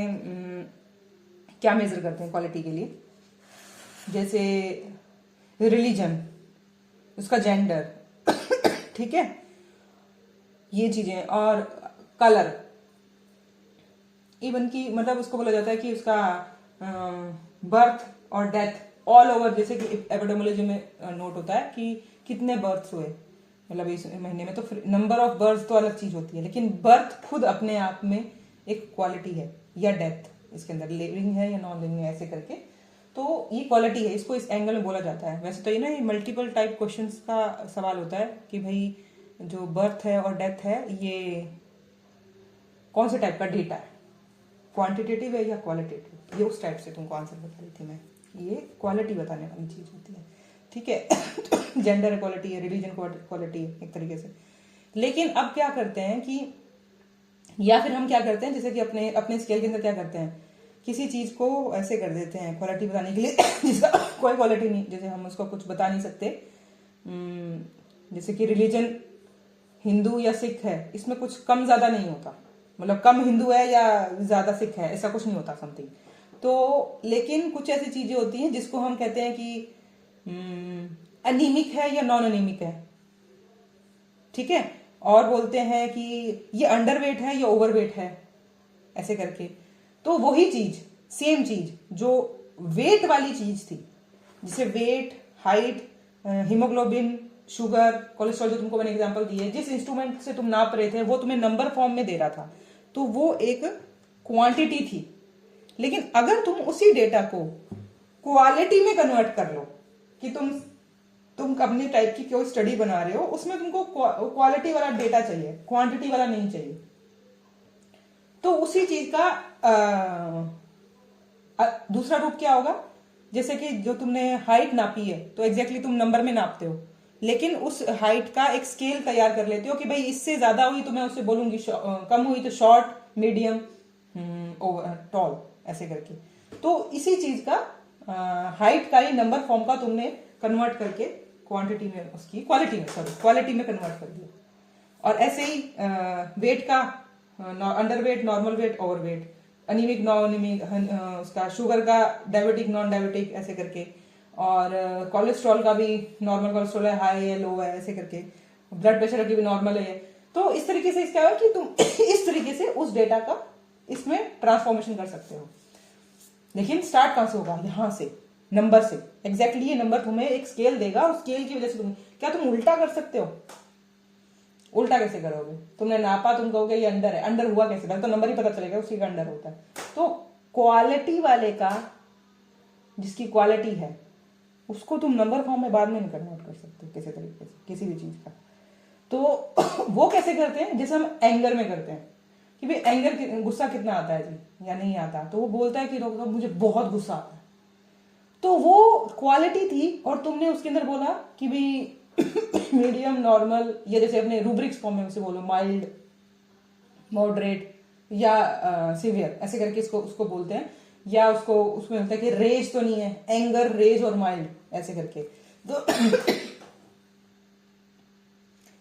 क्या मेजर करते हैं क्वालिटी के लिए, जैसे रिलीजन, उसका जेंडर, ठीक है, ये चीजें, और कलर, इवन की मतलब उसको बोला जाता है कि उसका बर्थ और डेथ ऑल ओवर, जैसे कि एपिडेमोलॉजी में नोट होता है कि कितने बर्थ्स हुए मतलब इस महीने में, तो नंबर ऑफ बर्थ तो अलग चीज होती है, लेकिन बर्थ खुद अपने आप में एक क्वालिटी है, या डेथ इसके अंदर लिविंग है या नॉन लिविंग है, ऐसे करके। तो ये क्वालिटी है, इसको इस एंगल में बोला जाता है। वैसे तो ये ना मल्टीपल टाइप क्वेश्चंस का सवाल होता है कि भाई जो बर्थ है और डेथ है ये कौन से टाइप का डेटा है, क्वांटिटेटिव है या क्वालिटेटिव, ये उस टाइप से तुमको आंसर बता रही थी मैं, ये क्वालिटी बताने वाली चीज होती है, ठीक है। जेंडर इक्वालिटी है, रिलीजन इक्वालिटी है एक तरीके से। लेकिन अब क्या करते हैं कि, या फिर हम क्या करते हैं, जैसे कि अपने स्केल के अंदर क्या करते हैं, किसी चीज को ऐसे कर देते हैं क्वालिटी बताने के लिए जिसका कोई क्वालिटी नहीं, जैसे हम उसको कुछ बता नहीं सकते, जैसे कि रिलीजन हिंदू या सिख है, इसमें कुछ कम ज्यादा नहीं होता, मतलब कम हिंदू है या ज्यादा सिख है ऐसा कुछ नहीं होता समथिंग। तो लेकिन कुछ ऐसी चीजें होती हैं जिसको हम कहते हैं कि एनीमिक है या नॉन एनीमिक है, ठीक है, और बोलते हैं कि ये अंडरवेट है या ओवरवेट है, ऐसे करके। तो वही चीज, सेम चीज जो वेट वाली चीज थी, जैसे weight, height, haemoglobin, sugar, cholesterol, जो तुमको मैंने एग्जांपल दिए, जिस इंस्ट्रूमेंट से तुम नाप रहे थे वो तुम्हें नंबर फॉर्म में दे रहा था, तो वो एक क्वांटिटी थी। लेकिन अगर तुम उसी डेटा को क्वालिटी में कन्वर्ट कर लो, कि तुम अपनी टाइप की कोई स्टडी बना रहे हो, उसमें तुमको क्वालिटी वाला डेटा चाहिए, क्वांटिटी वाला नहीं चाहिए, तो उसी चीज का दूसरा रूप क्या होगा, जैसे कि जो तुमने हाइट नापी है तो एग्जैक्टली तुम नंबर में नापते हो, लेकिन उस हाइट का एक स्केल तैयार कर लेते हो कि भाई इससे ज्यादा हुई तो मैं उससे बोलूंगी, कम हुई तो शॉर्ट, मीडियम, टॉल, ऐसे करके। तो इसी चीज का हाइट का ही नंबर फॉर्म का तुमने कन्वर्ट करके क्वांटिटी में, उसकी क्वालिटी में, सॉरी क्वालिटी में कन्वर्ट कर दिया। और ऐसे ही वेट का underweight, normal weight, overweight, anaemic, non anaemic, उसका शुगर का डायबिटिक, नॉन डायबिटिक, ऐसे करके। और कोलेस्ट्रॉल का भी नॉर्मल कोलेस्ट्रॉल है, हाई है, लो है, ऐसे करके। ब्लड प्रेशर की भी नॉर्मल है। तो इस तरीके से इसका है कि तुम इस तरीके से उस डेटा का इसमें ट्रांसफॉर्मेशन कर सकते हो। लेकिन स्टार्ट कहां से होगा? यहां से, नंबर से। एग्जैक्टली ये नंबर तुम्हें एक स्केल देगा और स्केल की वजह से तुम उल्टा कर सकते हो? उल्टा कैसे करोगे? तुमने नापा, तुम कहोगे ये अंडर है, अंडर हुआ कैसे? पहले तो नंबर ही पता चलेगा उसी का अंडर होता है। तो क्वालिटी वाले का, जिसकी क्वालिटी है, उसको तुम नंबर फॉर्म में बाद में नहीं कन्वर्ट कर सकते किसी तरीके से, किसी भी चीज का। तो वो कैसे करते हैं? जैसे हम एंगर में करते हैं कि भाई एंगर, गुस्सा कितना आता है जी या नहीं आता, तो वो बोलता है कि डॉक्टर साहब मुझे बहुत गुस्सा आता है। तो वो क्वालिटी थी और तुमने उसके अंदर बोला कि भाई मीडियम, नॉर्मल, या जैसे अपने रूब्रिक्स फॉर्म में उसे बोलो माइल्ड, मॉडरेट या सिवियर, ऐसे करके इसको उसको बोलते हैं। या उसको उसमें होता है कि रेज तो नहीं है, एंगर, रेज और माइल्ड, ऐसे करके। तो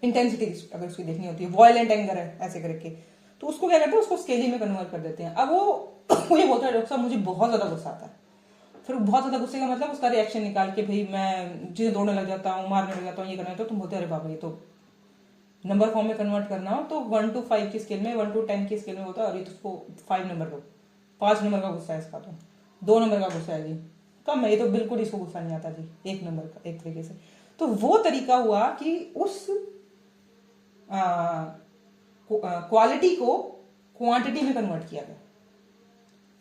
इंटेंसिटी अगर उसकी देखनी होती है, वॉयलेंट एंगर है, ऐसे करके। तो उसको क्या करते हैं? उसको स्केली में कन्वर्ट कर देते हैं। अब वो ये बोलता है डॉक्टर साहब मुझे बहुत ज्यादा गुस्सा आता है। फिर बहुत ज्यादा गुस्से का मतलब उसका रिएक्शन निकाल के भाई मैं चीजें दौड़ने लग जाता हूँ, मारने लग जाता हूँ, ये करना है। तो तुम बोलते अरे बाबा ये तो नंबर फॉर्म में कन्वर्ट करना हो तो 1 to 5 की स्केल में, 1 to 10 की स्केल में होता है। अरे तो उसको 5 नंबर दो, 5 नंबर का गुस्सा है इसका, तो 2 नंबर का गुस्सा है जी, कम है ये तो, बिल्कुल इसको गुस्सा नहीं आता जी, 1 नंबर का, एक तरीके से। तो वो तरीका हुआ कि उस क्वालिटी को क्वांटिटी में कन्वर्ट किया गया।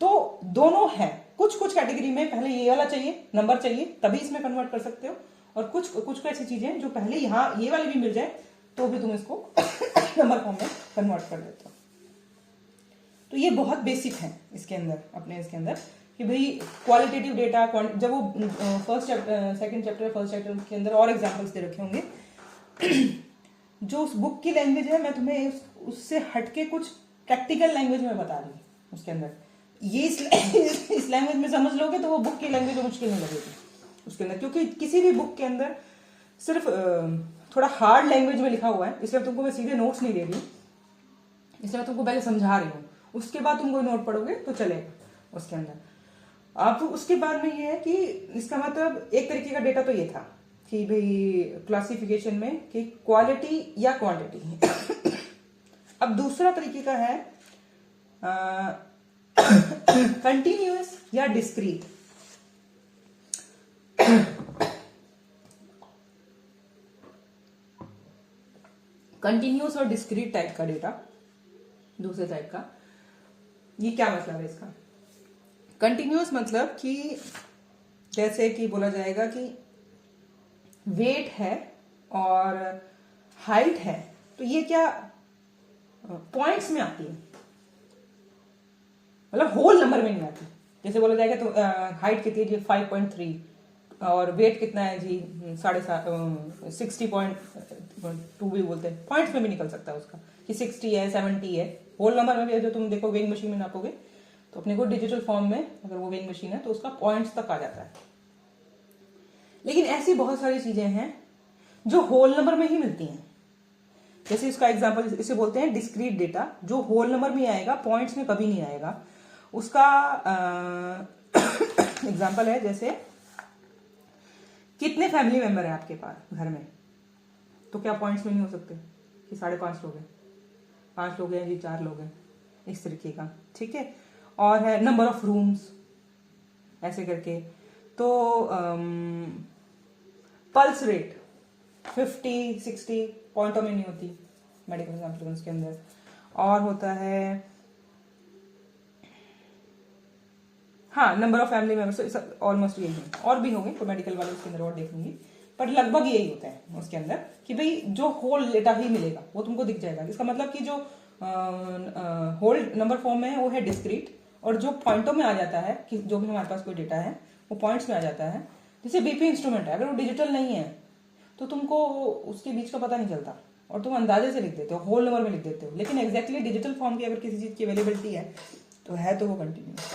तो दोनों है। कुछ कुछ कैटेगरी में पहले ये वाला चाहिए, नंबर चाहिए, तभी इसमें कन्वर्ट कर सकते हो। और कुछ कुछ ऐसी चीजें जो पहले यहाँ ये वाली भी मिल जाए तो भी तुम इसको नंबर फॉर्म में कन्वर्ट कर देते हो। तो ये बहुत बेसिक है इसके अंदर, अपने इसके अंदर, कि भाई क्वालिटेटिव डेटा, जब वो first chapter, second chapter, first chapter के अंदर और एग्जांपल्स दे रखे होंगे। जो उस बुक की लैंग्वेज है, मैं तुम्हें उससे हटके कुछ प्रैक्टिकल लैंग्वेज में बता रही हूँ उसके अंदर। ये इस लैंग्वेज में समझ लोगे तो वो बुक की लैंग्वेज में मुश्किल नहीं लगेगी उसके अंदर, क्योंकि किसी भी बुक के अंदर सिर्फ थोड़ा हार्ड लैंग्वेज में लिखा हुआ है, इसलिए तुमको मैं सीधे नोट्स नहीं दे रही, इसलिए मैं तुमको पहले समझा रही हूँ। उसके बाद तुम कोई नोट पढ़ोगे तो चलेगा उसके अंदर। अब उसके बाद में ये है कि इसका मतलब एक तरीके का डेटा तो ये था कि भाई क्लासिफिकेशन में कि क्वालिटी या क्वांटिटी। अब दूसरा तरीके का है कंटिन्यूअस या डिस्क्रीट। कंटिन्यूअस और डिस्क्रीट टाइप का डेटा, दूसरे टाइप का। ये क्या मतलब है इसका? कंटिन्यूअस मतलब कि जैसे कि बोला जाएगा कि वेट है और हाइट है, तो ये क्या पॉइंट्स में आती है, मतलब होल नंबर में नहीं आती। जैसे बोला जाएगा तो हाइट कितनी है जी, 5.3, और वेट कितना है जी, 60.2 भी बोलते हैं, पॉइंट्स में भी निकल सकता है उसका कि 60 है, 70 है। होल नंबर में भी जो तुम देखो वेइंग मशीन में नापोगे तो अपने को डिजिटल फॉर्म में अगर वो वेइंग मशीन है तो उसका पॉइंट्स तक आ जाता है। लेकिन ऐसी बहुत सारी चीजें हैं जो होल नंबर में ही मिलती हैं। जैसे इसका एग्जांपल, इसे बोलते हैं डिस्क्रीट डेटा, जो होल नंबर में आएगा, पॉइंट्स में कभी नहीं आएगा। उसका एग्जांपल है जैसे कितने फैमिली मेंबर है आपके पास घर में, तो क्या पॉइंट्स में नहीं हो सकते कि 5.5 लोग हैं, 5 लोग हैं जी, 4 लोग हैं, इस तरीके का, ठीक है। और है नंबर ऑफ रूम्स, ऐसे करके। तो पल्स रेट 50, 60 पॉइंटों में नहीं होती मेडिकल एग्जाम्पल्स के अंदर। और होता है हाँ number of family members, almost यही है। और भी होंगे तो मेडिकल वाले उसके अंदर और देखेंगे, पर लगभग यही होता है उसके अंदर कि भाई जो होल डेटा ही मिलेगा वो तुमको दिख जाएगा। इसका मतलब कि जो होल नंबर फॉर्म में है वो है डिस्क्रीट, और जो पॉइंटों में आ जाता है कि जो भी हमारे पास कोई डेटा है वो पॉइंट्स में आ जाता है। जैसे बीपी इंस्ट्रूमेंट है, अगर वो डिजिटल नहीं है तो तुमको उसके बीच का पता नहीं चलता और तुम अंदाजे से लिख देते हो, होल नंबर में लिख देते हो। लेकिन एग्जैक्टली डिजिटल फॉर्म की अगर किसी चीज़ की अवेलेबिलिटी है तो वो कंटिन्यूस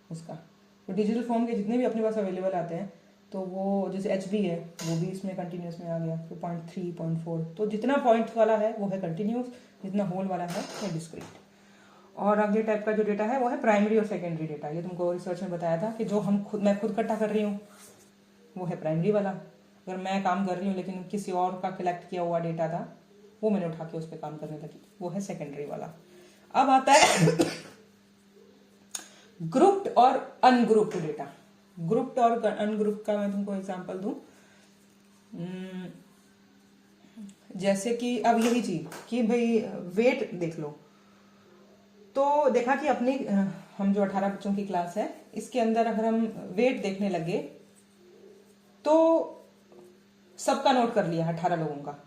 उसका। तो डिजिटल फॉर्म के जितने भी अपने पास अवेलेबल आते हैं तो वो जैसे एच बी है वो भी इसमें कंटिन्यूस में आ गया, तो 0.3 0.4, तो जितना पॉइंट्स वाला है वो है कंटिन्यूस, जितना होल वाला है वो डिस्क्रीट। और अगले टाइप का जो डेटा है वो है प्राइमरी और सेकेंडरी डेटा। ये तुमको रिसर्च में बताया था कि जो मैं खुद इकट्ठा कर रही हूँ वो है प्राइमरी वाला। अगर मैं काम कर रही हूँ लेकिन किसी और का कलेक्ट किया हुआ डेटा था वो मैंने उठा के उस पर काम करने लगी, वो है सेकेंडरी वाला। अब आता है ग्रुप्ड और अनग्रुप्ड डेटा। ग्रुप्ड और अनग्रुप्ड का मैं तुमको एग्जांपल दूं, जैसे कि अब यही चीज कि भाई वेट देख लो, तो देखा कि अपनी हम जो 18 बच्चों की क्लास है इसके अंदर अगर हम वेट देखने लगे तो सबका नोट कर लिया 18 लोगों का,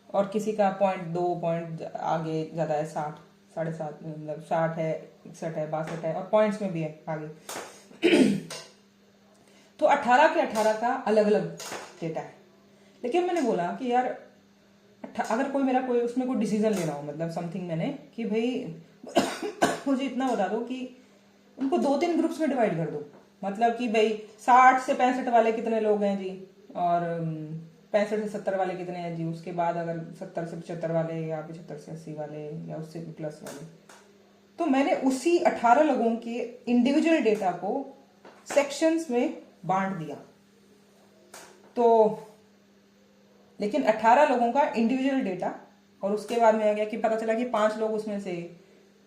और किसी का 0.2 पॉइंट आगे ज्यादा है, 60 7.5 मतलब 60 है, 61 है, 62 है, और पॉइंट्स में भी है आगे। तो 18 के 18 का अलग अलग डेटा है। लेकिन मैंने बोला कि यार अगर कोई उसमें कोई डिसीजन लेना हो, मतलब समथिंग मैंने कि भाई मुझे इतना बता दो कि उनको 2-3 ग्रुप्स में डिवाइड कर दो, मतलब कि भाई 60 से 65 वाले कितने लोग हैं जी, और 65 से 70 वाले कितने हैं जी, उसके बाद अगर 70 से 75 वाले या 75 से 80 वाले या उससे भी प्लस वाले। तो मैंने उसी 18 लोगों के इंडिविजुअल डेटा को सेक्शंस में बांट दिया। तो लेकिन 18 लोगों का इंडिविजुअल डेटा, और उसके बाद में आ गया कि पता चला कि 5 लोग उसमें से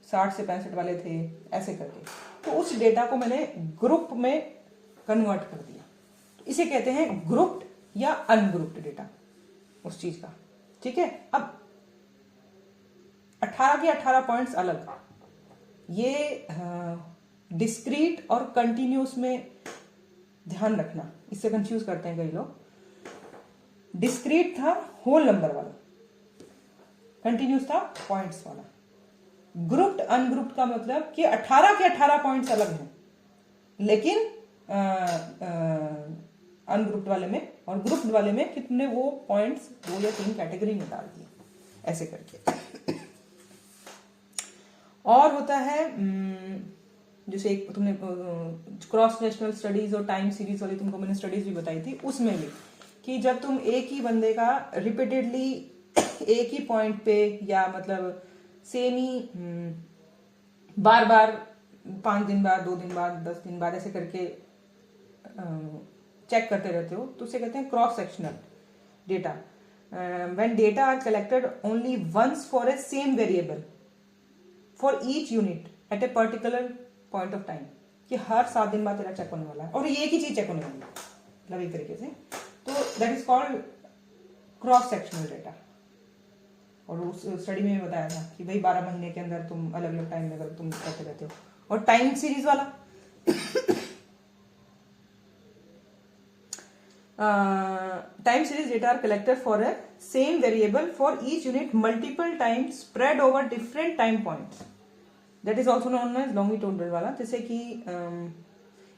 60 से 65 वाले थे, ऐसे करके। तो उस डेटा को मैंने ग्रुप में कन्वर्ट कर दिया। तो इसे कहते हैं ग्रुप्ड या अनग्रुप्ड डेटा उस चीज का। ठीक है, अब 18 के 18 पॉइंट्स अलग, ये डिस्क्रीट और कंटिन्यूस में ध्यान रखना, इससे कंफ्यूज करते हैं कई लोग। डिस्क्रीट था होल नंबर वाला, कंटिन्यूस था पॉइंट्स वाला। ग्रुप्ड अनग्रुप्ड का मतलब कि 18 के 18 पॉइंट्स अलग हैं, लेकिन अनग्रुप्ड वाले में और ग्रुप्ड वाले में कि तुमने वो पॉइंट्स 2 या 3 कैटेगरी में डाल दिए, ऐसे करके। और होता है जैसे एक तुमने क्रॉस नेशनल स्टडीज और टाइम सीरीज वाली तुमको मैंने स्टडीज भी बताई थी, उसमें भी कि जब तुम एक ही बंदे का रिपीटेडली एक ही पॉइंट पे या मतलब सेम ही बार बार 5 दिन बाद, 2 दिन बाद, 10 दिन बाद ऐसे करके चेक करते रहते हो, तो उसे कहते हैं cross sectional data. When data are collected only once for a same variable for each unit at a particular point of time, कि हर 7 दिन बाद तेरा चेक होने वाला है और ये एक ही चीज चेक होने वाली है, मतलब एक तरीके से। तो that is called cross sectional data. और उस स्टडी में बताया था कि भाई 12 महीने के अंदर तुम अलग अलग टाइम में अगर तुम करते रहते हो। और टाइम सीरीज वाला time series data are collected for a same variable for each unit multiple time spread over different time points, that is also known as longitudinal वाला। जैसे कि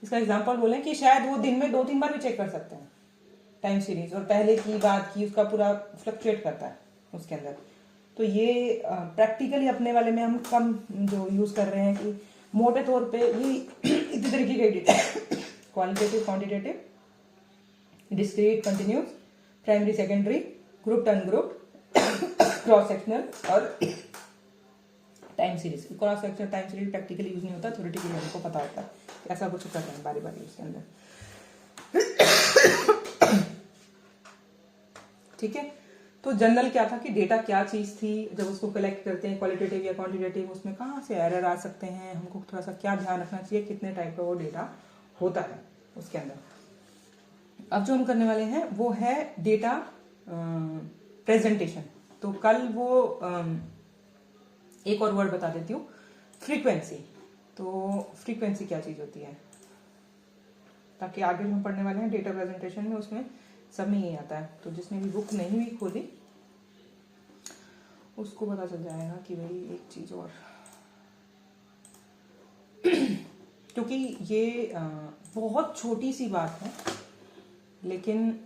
इसका एग्जांपल बोले कि शायद वो दिन में 2-3 बार भी चेक कर सकते हैं टाइम सीरीज, और पहले की बात की उसका पूरा फ्लक्चुएट करता है उसके अंदर। तो ये प्रैक्टिकली अपने वाले में हम कम जो यूज कर रहे हैं कि मोटे तौर पे ये इसी तरीके के data, qualitative, quantitative, discrete, continuous, primary, secondary, grouped, ungrouped, cross sectional और time series. Cross sectional time series practically use नहीं होता, थ्योरेटिकली हमको पता होता है ऐसा कुछ करते हैं बारी बारी उसके अंदर। ठीक है, तो जनरल क्या था कि डेटा क्या चीज थी, जब उसको कलेक्ट करते हैं क्वालिटेटिव या क्वांटिटेटिव, उसमें कहाँ से एरर आ सकते हैं, हमको थोड़ा सा क्या ध्यान रखना चाहिए, कितने टाइप का वो डेटा होता है उसके अंदर। अब जो हम करने वाले हैं वो है डेटा प्रेजेंटेशन। तो कल वो एक और वर्ड बता देती हूँ, फ्रीक्वेंसी। तो फ्रीक्वेंसी क्या चीज होती है, ताकि आगे जो हम पढ़ने वाले हैं डेटा प्रेजेंटेशन में उसमें सब में यही आता है। तो जिसने भी बुक नहीं भी खोली उसको पता चल जाएगा कि भाई एक चीज और क्योंकि ये बहुत छोटी सी बात है, लेकिन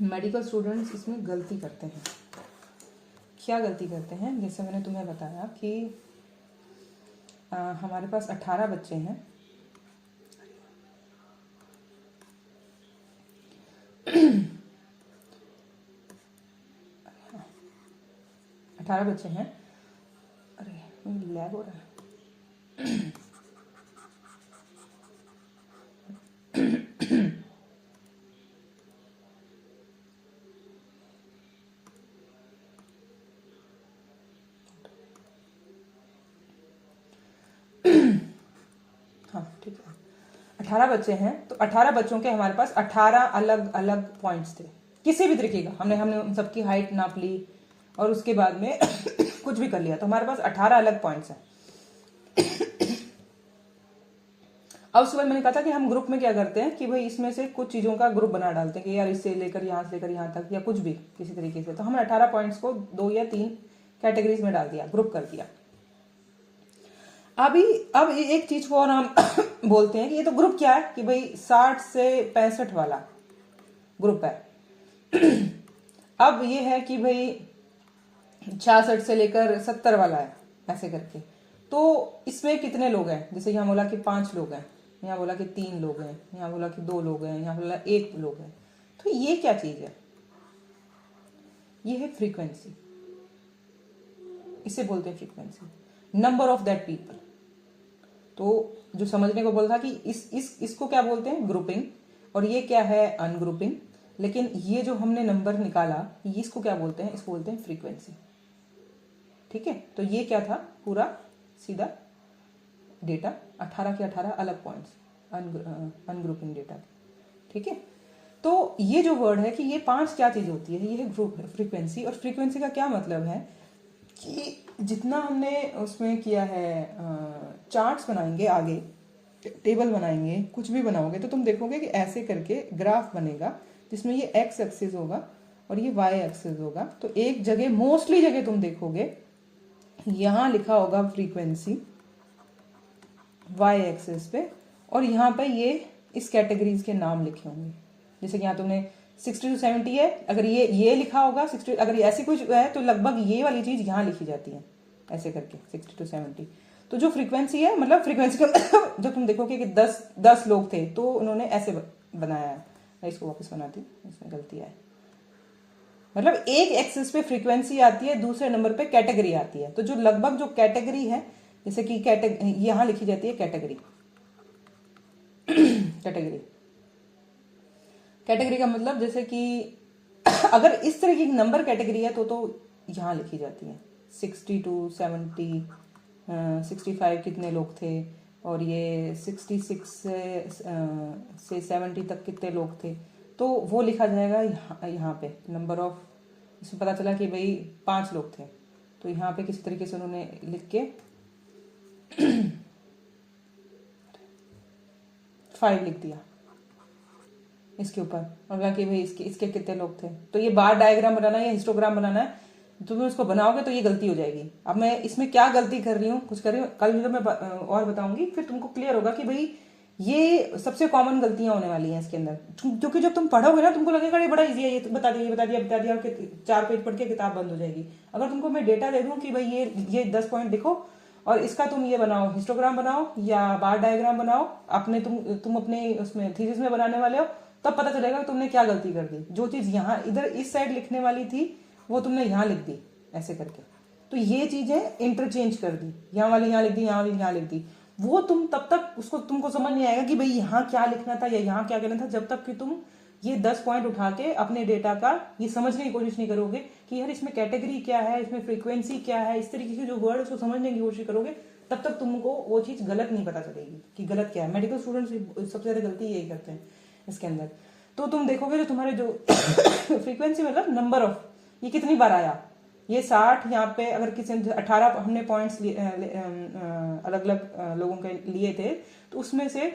मेडिकल स्टूडेंट्स इसमें गलती करते हैं। क्या गलती करते हैं? जैसे मैंने तुम्हें बताया कि हमारे पास 18 बच्चे हैं। 18 बच्चे हैं। अरे लैग हो रहा है। हाँ ठीक है, 18 बच्चे हैं तो 18 बच्चों के हमारे पास 18 अलग अलग पॉइंट्स थे, किसी भी तरीके का। हमने हमने सबकी हाइट नाप ली और उसके बाद में कुछ भी कर लिया, तो हमारे पास 18 अलग पॉइंट्स हैं। अब उसके बाद मैंने कहा था कि हम ग्रुप में क्या करते हैं कि भाई इसमें से कुछ चीज़ों का ग्रुप बना डालते हैं कि यार इससे लेकर यहाँ से लेकर यहाँ तक या कुछ भी किसी तरीके से। तो हमने 18 पॉइंट्स को 2 या 3 कैटेगरीज में डाल दिया, ग्रुप कर दिया। अब एक चीज को और हम बोलते हैं कि ये तो ग्रुप क्या है कि भाई 60 से 65 वाला ग्रुप है। अब ये है कि भाई 66 से लेकर 70 वाला है, ऐसे करके। तो इसमें कितने लोग हैं? जैसे यहाँ बोला कि 5 लोग हैं, यहाँ बोला कि 3 लोग हैं, यहाँ बोला कि 2 लोग हैं, यहाँ बोला 1 लोग हैं। तो ये क्या चीज है? ये है फ्रीक्वेंसी। इसे बोलते हैं frequency, number of that people. तो जो समझने को बोला था कि इसको क्या बोलते हैं? ग्रुपिंग। और ये क्या है? अनग्रुपिंग। लेकिन ये जो हमने नंबर निकाला, इसको क्या बोलते हैं? इसको बोलते हैं फ्रीक्वेंसी। ठीक है, तो ये क्या था? पूरा सीधा डेटा, 18 के 18 अलग पॉइंट्स, अनग्रुपिंग डेटा। ठीक है, तो ये जो वर्ड है कि ये 5 क्या चीज होती है? ये है ग्रुप फ्रीक्वेंसी। और फ्रीक्वेंसी का क्या मतलब है कि जितना हमने उसमें किया है, चार्ट्स बनाएंगे, आगे टेबल बनाएंगे, कुछ भी बनाओगे तो तुम देखोगे कि ऐसे करके ग्राफ बनेगा जिसमें ये एक्स एक्सिस होगा और ये वाई एक्सिस होगा। तो एक जगह, मोस्टली जगह तुम देखोगे यहां लिखा होगा फ्रीक्वेंसी वाई एक्सिस पे, और यहाँ पे ये इस कैटेगरीज के नाम लिखे होंगे। जैसे कि यहाँ तुमने 60 to 70 है, अगर ये लिखा होगा 60, अगर ऐसी कुछ है तो लगभग ये वाली चीज यहाँ लिखी जाती है, ऐसे करके 60 to 70। तो जो फ्रीक्वेंसी है, मतलब फ्रीक्वेंसी का जब तुम देखोगे कि 10 लोग थे तो उन्होंने ऐसे बनाया है। मैं इसको वापस बनाती हूँ, इसमें गलती है। मतलब एक एक्सिस पे फ्रीक्वेंसी आती है, दूसरे नंबर पे कैटेगरी आती है। तो जो लगभग जो कैटेगरी है, जैसे कि यहाँ लिखी जाती है कैटेगरी। कैटेगरी का मतलब जैसे कि अगर इस तरह की नंबर कैटेगरी है तो यहाँ लिखी जाती है 60 to 70, 65 कितने लोग थे, और ये 66 से 70 तक कितने लोग थे, तो वो लिखा जाएगा यहाँ पे नंबर ऑफ। इसमें पता चला कि भाई 5 लोग थे, तो यहाँ पे किसी तरीके से उन्होंने लिख के 5 लिख दिया इसके ऊपर, और कि भाई इसके कितने लोग थे। तो ये बार डायग्राम बनाना है या हिस्टोग्राम बनाना है, तुम उसको बनाओगे तो ये गलती हो जाएगी। अब मैं इसमें क्या गलती कर रही हूँ, कुछ कर रही हूँ, कल वीडियो में और बताऊंगी, फिर तुमको क्लियर होगा कि भाई ये सबसे कॉमन गलतियां होने वाली हैं इसके अंदर। क्योंकि जब तुम पढ़ोगे ना, तुमको लगेगा ये बड़ा इजी है, ये बता दिया, और 4 पेज पढ़ के किताब बंद हो जाएगी। अगर तुमको मैं डेटा दे दूं कि भाई ये 10 पॉइंट लिखो और इसका तुम ये बनाओ, हिस्टोग्राम बनाओ या बार डायग्राम बनाओ, अपने तुम अपने उसमें थीसिस में बनाने वाले हो, तब पता चलेगा कि तुमने क्या गलती कर दी। जो चीज यहाँ इधर इस साइड लिखने वाली थी वो तुमने यहाँ लिख दी ऐसे करके। तो ये चीजें इंटरचेंज कर दी, यहाँ वाली यहाँ लिख दी, यहाँ वाली यहाँ लिख दी। वो तुम तब तक उसको तुमको समझ नहीं आएगा कि भाई यहाँ क्या लिखना था या यहाँ क्या करना था, जब तक कि तुम ये 10 पॉइंट उठा के अपने डेटा का ये समझने की कोशिश नहीं करोगे कि यार इसमें कैटेगरी क्या है, इसमें फ्रीक्वेंसी क्या है, इस तरीके के जो वर्ड उसको समझने की कोशिश करोगे, तब तक तुमको वो चीज गलत नहीं पता चलेगी कि गलत क्या है। मेडिकल स्टूडेंट्स सबसे ज्यादा गलती यही करते हैं इसके अंदर। तो तुम देखोगे जो तुम्हारे जो फ्रीक्वेंसी मतलब नंबर ऑफ, ये कितनी बार आया, ये 60, यहाँ पे अगर किसी 18 हमने पॉइंट्स अलग अलग लोगों के लिए थे, तो उसमें से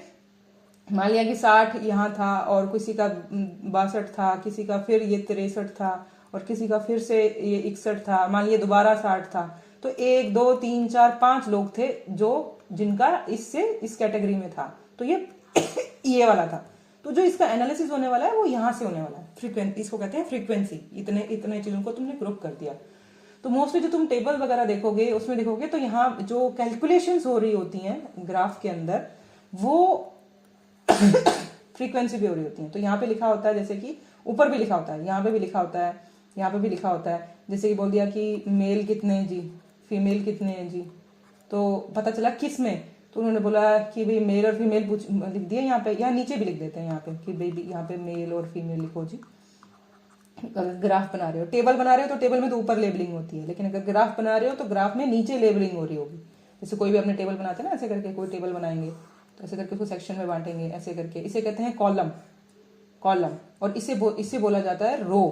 मान लिया कि 60 यहाँ था और किसी का 62 था, किसी का फिर ये 63 था और किसी का फिर से ये 61 था, मान लिया दोबारा 60 था। तो 1 2 3 4 5 लोग थे जो जिनका इससे इस कैटेगरी में था, तो ये वाला था। तो जो इसका एनालिसिस होने वाला है वो यहाँ से होने वाला है, फ्रीक्वेंसी, इसको कहते हैं फ्रीक्वेंसी। इतने इतने चीजों को तुमने ग्रुप कर दिया। तो मोस्टली जो तुम टेबल वगैरह देखोगे उसमें देखोगे तो यहाँ जो कैलकुलेशंस हो रही होती हैं ग्राफ के अंदर वो फ्रीक्वेंसी भी हो रही होती है। तो यहाँ पे लिखा होता है, जैसे कि ऊपर भी लिखा होता है, यहाँ पे भी लिखा होता है, यहाँ पे भी लिखा होता है, जैसे कि बोल दिया कि मेल कितने हैं जी, फीमेल कितने हैं जी। तो पता चला किस में, तो उन्होंने बोला कि भाई मेल और फीमेल लिख दिया यहाँ पे, या नीचे भी लिख देते हैं यहाँ पे कि भाई यहाँ पे मेल और फीमेल लिखो जी। अगर ग्राफ बना रहे हो, टेबल बना रहे हो तो टेबल में तो ऊपर लेबलिंग होती है, लेकिन अगर ग्राफ बना रहे हो तो ग्राफ में नीचे लेबलिंग हो रही होगी। जैसे कोई भी अपने टेबल बनाते हैं ना, ऐसे करके कोई टेबल बनाएंगे तो ऐसे करके उसको सेक्शन में बांटेंगे, ऐसे करके, इसे कहते हैं कॉलम, कॉलम। और इसे बोला जाता है रो,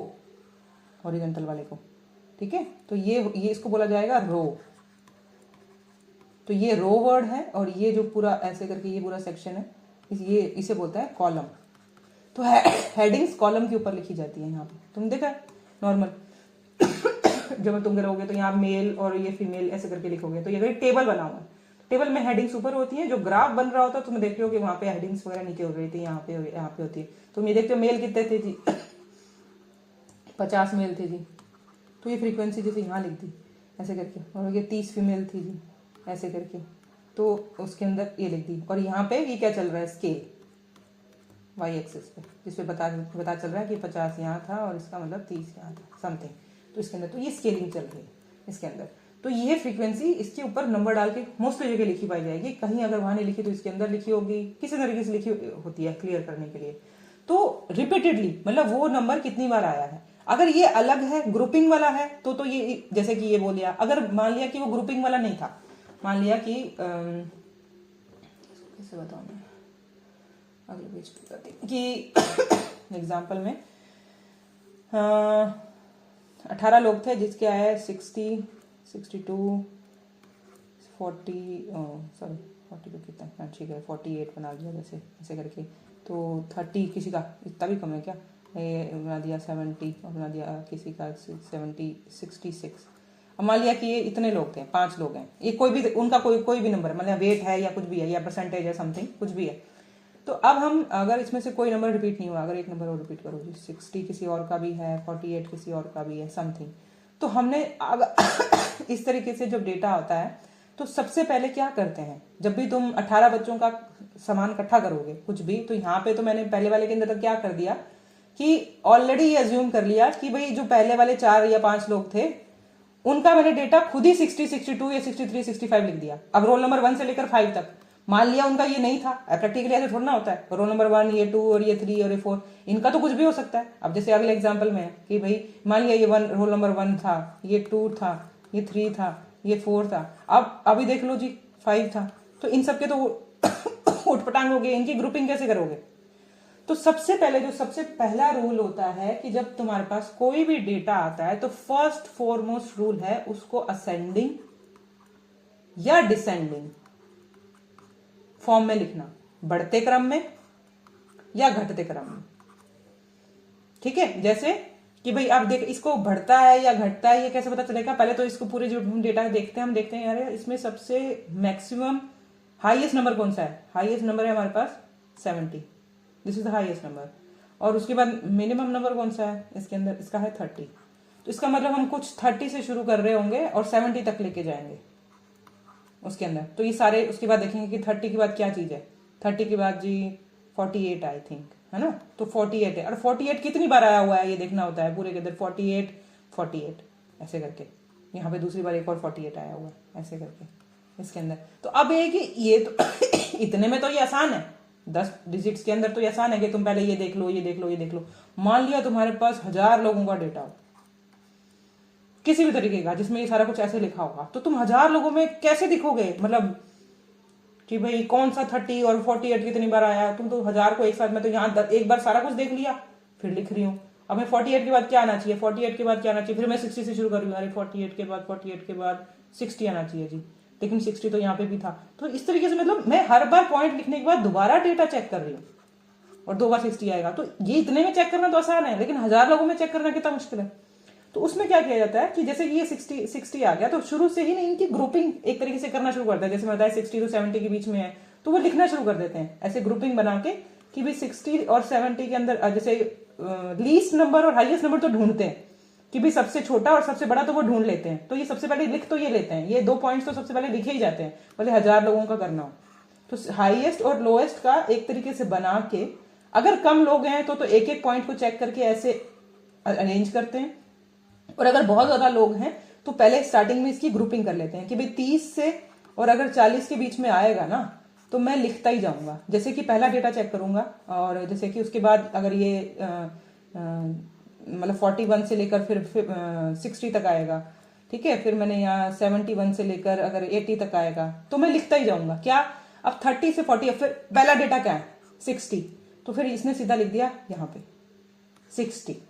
हॉरिजॉन्टल वाले को, ठीक है। तो ये इसको बोला जाएगा रो। तो ये रो वर्ड है, और ये जो पूरा ऐसे करके ये पूरा सेक्शन है, इसे बोलता है कॉलम। तो हेडिंग्स कॉलम के ऊपर लिखी जाती है। यहाँ पे तुम देखा नॉर्मल जब तुम करोगे तो यहाँ मेल और ये फीमेल ऐसे करके लिखोगे तो ये टेबल बना हुआ है। टेबल में हेडिंग्स ऊपर होती है, जो ग्राफ बन रहा होता है तुम देख रहे हो कि वहां पे हेडिंग्स वगैरह नीचे हो रही थी, यहाँ पे होती है। तुम ये देखते हो मेल कितने थे जी 50 मेल थे जी, तो ये फ्रीक्वेंसी जैसे यहाँ लिख दी ऐसे करके, और ये 30 फीमेल थी जी ऐसे करके, तो उसके अंदर ये लिख दी। और यहाँ पे ये क्या चल रहा है, स्केल वाई एक्सिस पे, जिसपे पता चल रहा है कि 50 यहाँ था और इसका मतलब 30 यहाँ था समथिंग। तो इसके अंदर तो ये स्केलिंग चल रही है इसके अंदर। तो ये फ्रीक्वेंसी इसके ऊपर नंबर डाल के मोस्टली जगह लिखी पाई जाएगी, कहीं अगर वहां नहीं लिखी तो इसके अंदर लिखी होगी, किसी तरीके से लिखी होती है क्लियर करने के लिए। तो रिपीटेडली मतलब वो नंबर कितनी बार आया है। अगर ये अलग है, ग्रुपिंग वाला है, तो ये जैसे कि ये बोल दिया, अगर मान लिया कि वो ग्रुपिंग वाला नहीं था, मान लिया कि कैसे बताऊं मैं, अगले पेज पे कि एग्जाम्पल में 18 लोग थे जिसके आए 60, 62, 40 सॉरी 42 कितना, हाँ ठीक है 48 बना दिया जैसे ऐसे करके। तो 30 किसी का इतना भी कम है क्या, ये बना दिया 70 और बना दिया किसी का 70, 66। अब मान लिया कि ये इतने लोग थे, 5 लोग हैं, ये कोई भी उनका कोई भी नंबर मतलब वेट है या कुछ भी है या परसेंटेज है समथिंग कुछ भी है। तो अब हम अगर इसमें से कोई नंबर रिपीट नहीं हुआ, अगर एक नंबर और रिपीट करो जी, 60 किसी और का भी है, 48 किसी और का भी है समथिंग, तो हमने इस तरीके से जब डेटा आता है तो सबसे पहले क्या करते हैं, जब भी तुम 18 बच्चों का सामान इकट्ठा करोगे कुछ भी, तो यहाँ पे तो मैंने पहले वाले के अंदर क्या कर दिया कि ऑलरेडी ये अज्यूम कर लिया कि भाई जो पहले वाले 4 या 5 लोग थे उनका मैंने डेटा खुद ही 60, 62 या 63, 65 लिख दिया। अब रोल नंबर 1 से लेकर 5 तक मान लिया उनका ये नहीं था, प्रैक्टिकली ऐसे थोड़ा ना होता है, रोल नंबर 1, ये 2 और ये 3 और ये 4, इनका तो कुछ भी हो सकता है। अब जैसे अगले एग्जांपल में है कि भाई मान लिया ये रोल नंबर 1 था, ये 2 था, ये 3 था, ये 4 था, अब अभी देख लो जी 5 था, तो इन सबके तो उठपटांग हो गए, इनकी ग्रुपिंग कैसे करोगे। तो सबसे पहला रूल होता है कि जब तुम्हारे पास कोई भी डेटा आता है तो फर्स्ट फॉरमोस्ट रूल है उसको असेंडिंग या डिसेंडिंग फॉर्म में लिखना, बढ़ते क्रम में या घटते क्रम में, ठीक है। जैसे कि भाई आप देख इसको बढ़ता है या घटता है ये कैसे पता चलेगा, पहले तो इसको पूरे जो डेटा देखते हैं, हम देखते हैं यार इसमें सबसे मैक्सिमम हाईएस्ट नंबर कौन सा है, हाईएस्ट नंबर है हमारे पास 70, this is the highest number. और उसके बाद मिनिमम नंबर कौन सा है इसके अंदर, इसका है 30। तो इसका मतलब हम कुछ 30 से शुरू कर रहे होंगे और 70 तक लेके जाएंगे उसके अंदर। तो ये सारे उसके बाद देखेंगे कि 30 के बाद क्या चीज है, 30 के बाद जी 48 आई थिंक है ना, तो 48 है। और 48 कितनी बार आया हुआ है ये देखना होता है पूरे के अंदर, 48 48 ऐसे करके, यहाँ पे दूसरी बार एक और 48 आया हुआ है ऐसे करके इसके अंदर। तो अब ये कि ये तो इतने में तो ये आसान है, 10 डिजिट्स के अंदर तो ये आसान है कि तुम पहले ये देख लो ये देख लो ये देख लो। मान लिया तुम्हारे पास 1000 लोगों का डेटा हो किसी भी तरीके का जिसमें ये सारा कुछ ऐसे लिखा होगा, तो तुम 1000 लोगों में कैसे दिखोगे, मतलब कि भाई कौन सा 30 और 48 कितनी बार आया, तुम तो 1000 को एक साथ, मैं तो यहाँ एक बार सारा कुछ देख लिया फिर लिख रही हूँ। अब मैं 48 के बाद क्या आना चाहिए, 48 के बाद क्या आना चाहिए, फिर मैं 60 से शुरू कर रही हूँ, अरे 48 के बाद 60 आना चाहिए जी, लेकिन 60 तो यहाँ पे भी था। तो इस तरीके से मतलब मैं हर बार पॉइंट लिखने के बाद दोबारा डेटा चेक कर रही हूँ और 2 बार 60 आएगा। तो ये इतने में चेक करना तो आसान है, लेकिन 1000 लोगों में चेक करना कितना मुश्किल है। तो उसमें क्या किया जाता है कि जैसे कि ये 60 आ गया तो शुरू से ही ना इनकी ग्रुपिंग एक तरीके से करना शुरू करता है। जैसे मैं बताया 60 to 70 के बीच में है तो वो लिखना शुरू कर देते हैं ऐसे ग्रुपिंग बना के कि भाई 60 और 70 के अंदर जैसे लीस्ट नंबर और हाईएस्ट नंबर तो ढूंढते हैं कि भाई सबसे छोटा और सबसे बड़ा तो वो ढूंढ लेते हैं, तो ये सबसे पहले लिख तो ये लेते हैं, ये 2 पॉइंट्स तो सबसे पहले लिखे ही जाते हैं, भले 1000 लोगों का करना हो। तो हाईएस्ट और लोएस्ट का एक तरीके से बना के, अगर कम लोग हैं तो एक एक पॉइंट को चेक करके ऐसे अरेंज करते हैं, और अगर बहुत ज्यादा लोग हैं तो पहले स्टार्टिंग में इसकी ग्रुपिंग कर लेते हैं कि भाई 30 से और अगर 40 के बीच में आएगा ना तो मैं लिखता ही जाऊंगा, जैसे कि पहला डेटा चेक करूंगा, और जैसे कि उसके बाद अगर ये मतलब 41 से लेकर फिर 60 तक आएगा, ठीक है, फिर मैंने यहाँ 71 से लेकर अगर 80 तक आएगा तो मैं लिखता ही जाऊंगा। क्या, अब 30 से 40, फिर पहला डेटा क्या है 60, तो फिर इसने सीधा लिख दिया यहाँ पे 60।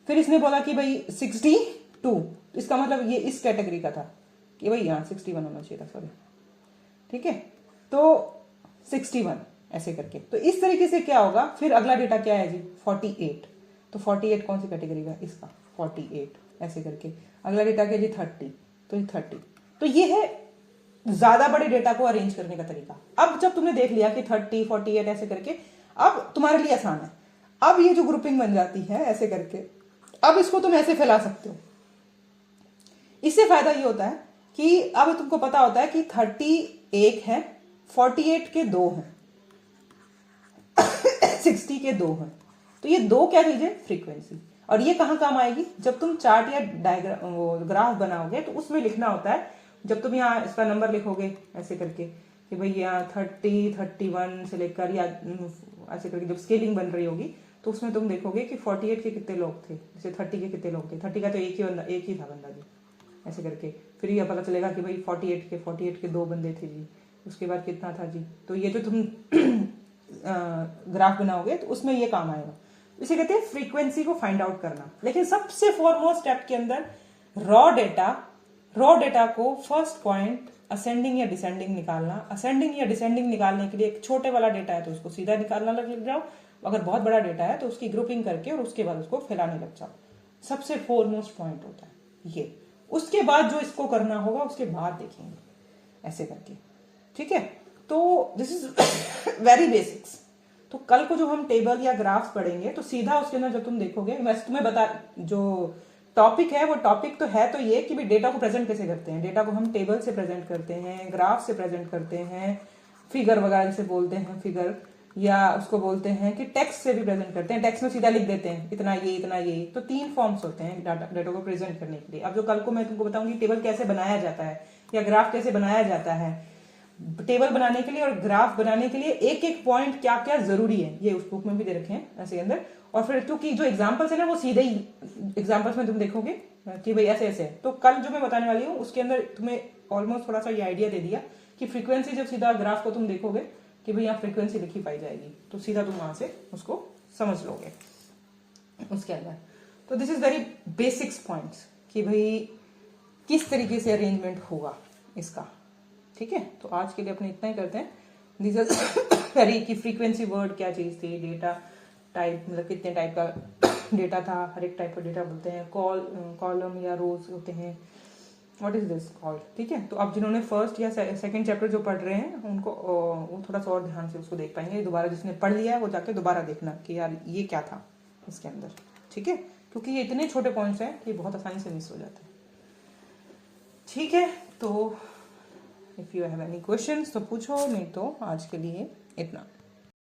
फिर इसने बोला कि भाई 62, इसका मतलब ये इस कैटेगरी का था कि भाई यहाँ 61 होना चाहिए था, सॉरी, ठीक है, तो 61 ऐसे करके। तो इस तरीके से क्या होगा, फिर अगला डेटा क्या है जी 48, तो 48 कौन सी कैटेगरी का, इसका 48 ऐसे करके। अगला डेटा क्या जी 30, तो ये 30। तो ये है ज्यादा बड़े डेटा को अरेंज करने का तरीका। अब जब तुमने देख लिया कि 30 48 ऐसे करके, अब तुम्हारे लिए आसान है। अब ये जो ग्रुपिंग बन जाती है ऐसे करके, अब इसको तुम ऐसे फैला सकते हो। इससे फायदा ये होता है कि अब तुमको पता होता है कि 31 है, 48 के 2 हैं, 60 के 2 हैं, तो ये 2 क्या लीजिए फ्रीक्वेंसी। और ये कहाँ काम आएगी, जब तुम चार्ट या डायग्राम ग्राफ बनाओगे तो उसमें लिखना होता है, जब तुम यहाँ इसका नंबर लिखोगे ऐसे करके कि भाई यहाँ 30 31 से लेकर या ऐसे करके जब स्केलिंग बन रही होगी तो उसमें तुम देखोगे कि 48 के कितने लोग थे, जैसे 30 के कितने लोग थे, 30 का तो एक ही था बंदा जी, ऐसे करके। फिर यह पता चलेगा कि भाई 48 के 2 बंदे थे जी, उसके बाद कितना था जी। तो ये जो तुम ग्राफ बनाओगे तो उसमें ये काम आएगा। इसे कहते हैं फ्रीक्वेंसी को फाइंड आउट करना। लेकिन सबसे फॉरमोस्ट स्टेप के अंदर रॉ डेटा को फर्स्ट पॉइंट असेंडिंग या डिसेंडिंग निकालना। असेंडिंग या डिसेंडिंग निकालने के लिए एक छोटे वाला डेटा है तो उसको सीधा निकालना लग जाओ, अगर बहुत बड़ा डेटा है तो उसकी ग्रुपिंग करके और उसके बाद उसको फैलाने लग जाओ। सबसे फोरमोस्ट पॉइंट होता है ये। उसके बाद जो इसको करना होगा उसके बाद देखेंगे ऐसे करके, ठीक है। तो दिस इज वेरी बेसिक्स। तो कल को जो हम टेबल या ग्राफ्स पढ़ेंगे तो सीधा उसके अंदर जब तुम देखोगे, वैसे तुम्हें बता, जो टॉपिक है वो टॉपिक तो है तो ये कि भी डेटा को प्रेजेंट कैसे करते हैं। डेटा को हम टेबल से प्रेजेंट करते हैं, ग्राफ से प्रेजेंट करते हैं, फिगर वगैरह से बोलते हैं फिगर, या उसको बोलते हैं कि टेक्स्ट से भी प्रेजेंट करते हैं। टेक्स्ट में सीधा लिख देते हैं इतना ये। तो 3 फॉर्म्स होते हैं डेटा को प्रेजेंट करने के लिए। अब जो कल को मैं तुमको बताऊंगी टेबल कैसे बनाया जाता है या ग्राफ कैसे बनाया जाता है। टेबल बनाने के लिए और ग्राफ बनाने के लिए एक एक पॉइंट क्या क्या जरूरी है ये उस बुक में भी दे रखे हैं ऐसे अंदर। और फिर क्योंकि जो एग्जाम्पल्स है ना वो सीधे ही एग्जाम्पल्स में तुम देखोगे कि भाई ऐसे ऐसे। तो कल जो मैं बताने वाली हूँ उसके अंदर तुम्हें ऑलमोस्ट थोड़ा सा ये आइडिया दे दिया कि फ्रीक्वेंसी जब सीधा ग्राफ को तुम देखोगे कि भाई यहाँ फ्रीक्वेंसी लिखी पाई जाएगी तो सीधा तुम वहां से उसको समझ लोगे उसके अंदर। तो this is very basics points कि भाई किस तरीके से अरेंजमेंट होगा इसका, ठीक है। तो आज के लिए अपने इतना ही करते हैं। दिस इज वेरी कि फ्रीक्वेंसी वर्ड क्या चीज थी, डेटा टाइप मतलब कितने टाइप का डेटा था, हर एक टाइप का डेटा बोलते हैं, कॉलम या रोज होते हैं, व्हाट इज दिस कॉल्ड, ठीक है। तो अब जिन्होंने फर्स्ट या सेकंड चैप्टर जो पढ़ रहे हैं उनको वो थोड़ा सा और ध्यान से उसको देख पाएंगे। दोबारा जिसने पढ़ लिया है वो जाके दोबारा देखना कि यार ये क्या था इसके अंदर, ठीक है, क्योंकि ये इतने छोटे पॉइंट्स हैं कि बहुत आसानी से मिस हो जाते हैं, ठीक है। तो if you have any questions तो पूछो, नहीं तो आज के लिए इतना।